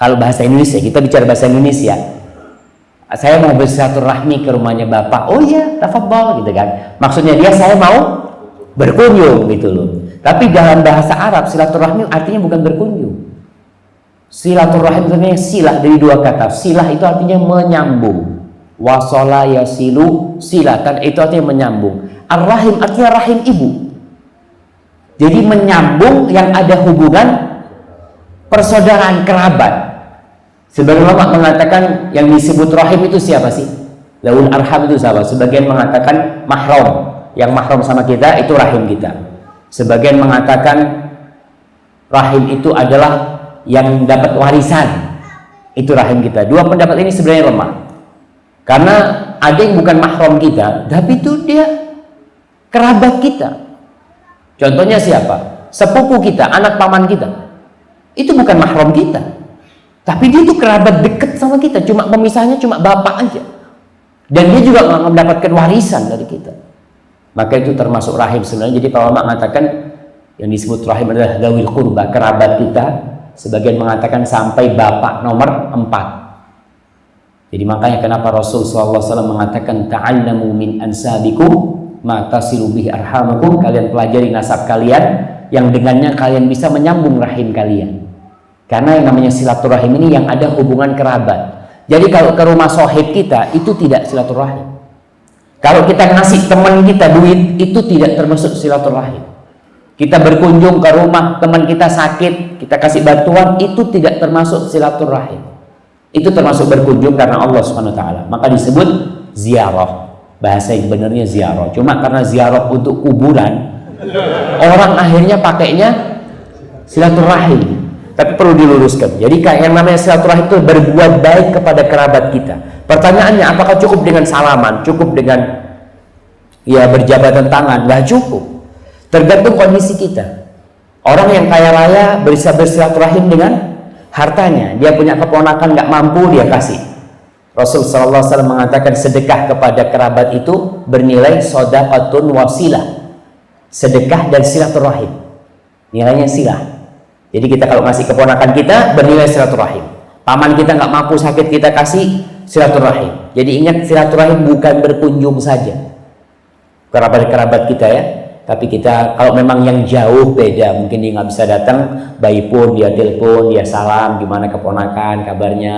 Kalau bahasa Indonesia, kita bicara bahasa Indonesia, saya mau bersilaturahmi ke rumahnya bapak, oh iya tafadhol gitu kan, maksudnya dia saya mau berkunjung gitu loh. Tapi dalam bahasa Arab silaturahmi artinya bukan berkunjung. Silaturahim sebenarnya silah dari dua kata. Silah itu artinya menyambung. Wasala yasilu silatan, itu artinya menyambung. Ar-rahim artinya rahim ibu. Jadi menyambung yang ada hubungan persaudaraan kerabat. Sebagian ulama mengatakan yang disebut rahim itu siapa sih? Laul arham itu siapa? Sebagian mengatakan mahram, yang mahram sama kita itu rahim kita. Sebagian mengatakan rahim itu adalah yang dapat warisan, itu rahim kita. Dua pendapat ini sebenarnya lemah, karena ada yang bukan mahram kita, tapi itu dia kerabat kita. Contohnya siapa? Sepupu kita, anak paman kita, itu bukan mahram kita, tapi dia itu kerabat dekat sama kita. Cuma pemisahnya cuma bapak aja, dan dia juga nggak mendapatkan warisan dari kita. Maka itu termasuk rahim sebenarnya. Jadi para ulama mengatakan yang disebut rahim adalah dawil qurba, kerabat kita. Sebagian mengatakan sampai bapak nomor 4. Jadi makanya kenapa Rasul SAW mengatakan ta'allamu min ansabikum ma tasilu bihi arhamakum, kalian pelajari nasab kalian yang dengannya kalian bisa menyambung rahim kalian. Karena yang namanya silaturahim ini yang ada hubungan kerabat. Jadi kalau ke rumah sohib kita itu tidak silaturahim. Kalau kita ngasih teman kita duit itu tidak termasuk silaturahim. Kita berkunjung ke rumah teman kita sakit, kita kasih bantuan, itu tidak termasuk silaturahim. Itu termasuk berkunjung karena Allah Subhanahu wa taala. Maka disebut ziarah. Bahasa yang benarnya ziarah. Cuma karena ziarah untuk kuburan, orang akhirnya pakainya silaturahim. Tapi perlu diluruskan. Jadi yang namanya silaturahim itu berbuat baik kepada kerabat kita. Pertanyaannya, apakah cukup dengan salaman? Cukup dengan ya berjabatan tangan? Nggak cukup. Tergantung kondisi kita. Orang yang kaya raya bisa bersilaturahim dengan hartanya. Dia punya keponakan nggak mampu, dia kasih. Rasul sallallahu alaihi wasallam mengatakan sedekah kepada kerabat itu bernilai shadaqatun wasilah. Sedekah dan silaturahim. Nilainya silah. Jadi kita kalau ngasih keponakan kita bernilai silaturahim. Paman kita nggak mampu sakit, kita kasih silaturahim. Jadi ingat, silaturahim bukan berkunjung saja kerabat-kerabat kita ya. Tapi kita kalau memang yang jauh beda, mungkin dia nggak bisa datang, bayi pun dia telepon, dia salam, gimana keponakan, kabarnya,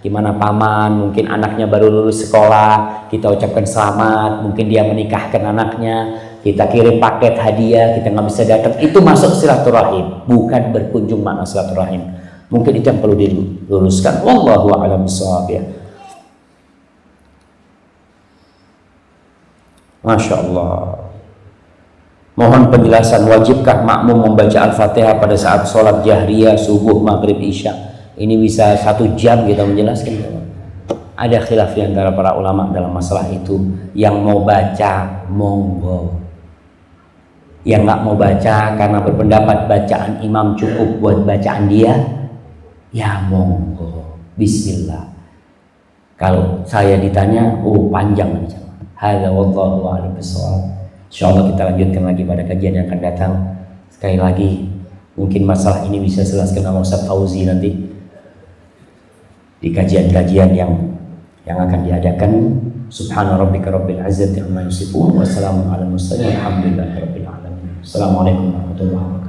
gimana paman, mungkin anaknya baru lulus sekolah, kita ucapkan selamat, mungkin dia menikahkan anaknya, kita kirim paket hadiah, kita nggak bisa datang, itu masuk silaturahim, bukan berkunjung makna silaturahim. Mungkin itu yang perlu diluruskan. Wallahu a'lam bishawab ya. Masya Allah. Mohon penjelasan, wajibkah makmum membaca Al-Fatihah pada saat sholat jahriyah, subuh, maghrib, isya? Ini bisa 1 jam kita menjelaskan. Ada khilaf di antara para ulama dalam masalah itu. Yang mau baca, monggo. Yang nggak mau baca karena berpendapat bacaan imam cukup buat bacaan dia, ya monggo. Bismillah. Kalau saya ditanya, panjang nih. Hadza wallahu a'lam bishawab. Insyaallah kita lanjutkan lagi pada kajian yang akan datang. Sekali lagi, mungkin masalah ini bisa jelaskan sama Ustaz Fauzi nanti di kajian-kajian yang akan diadakan. Subhana rabbika rabbil izzati amma yasifun wa salamun alal mursalin walhamdulillahi rabbil alamin. Assalamualaikum warahmatullahi wabarakatuh.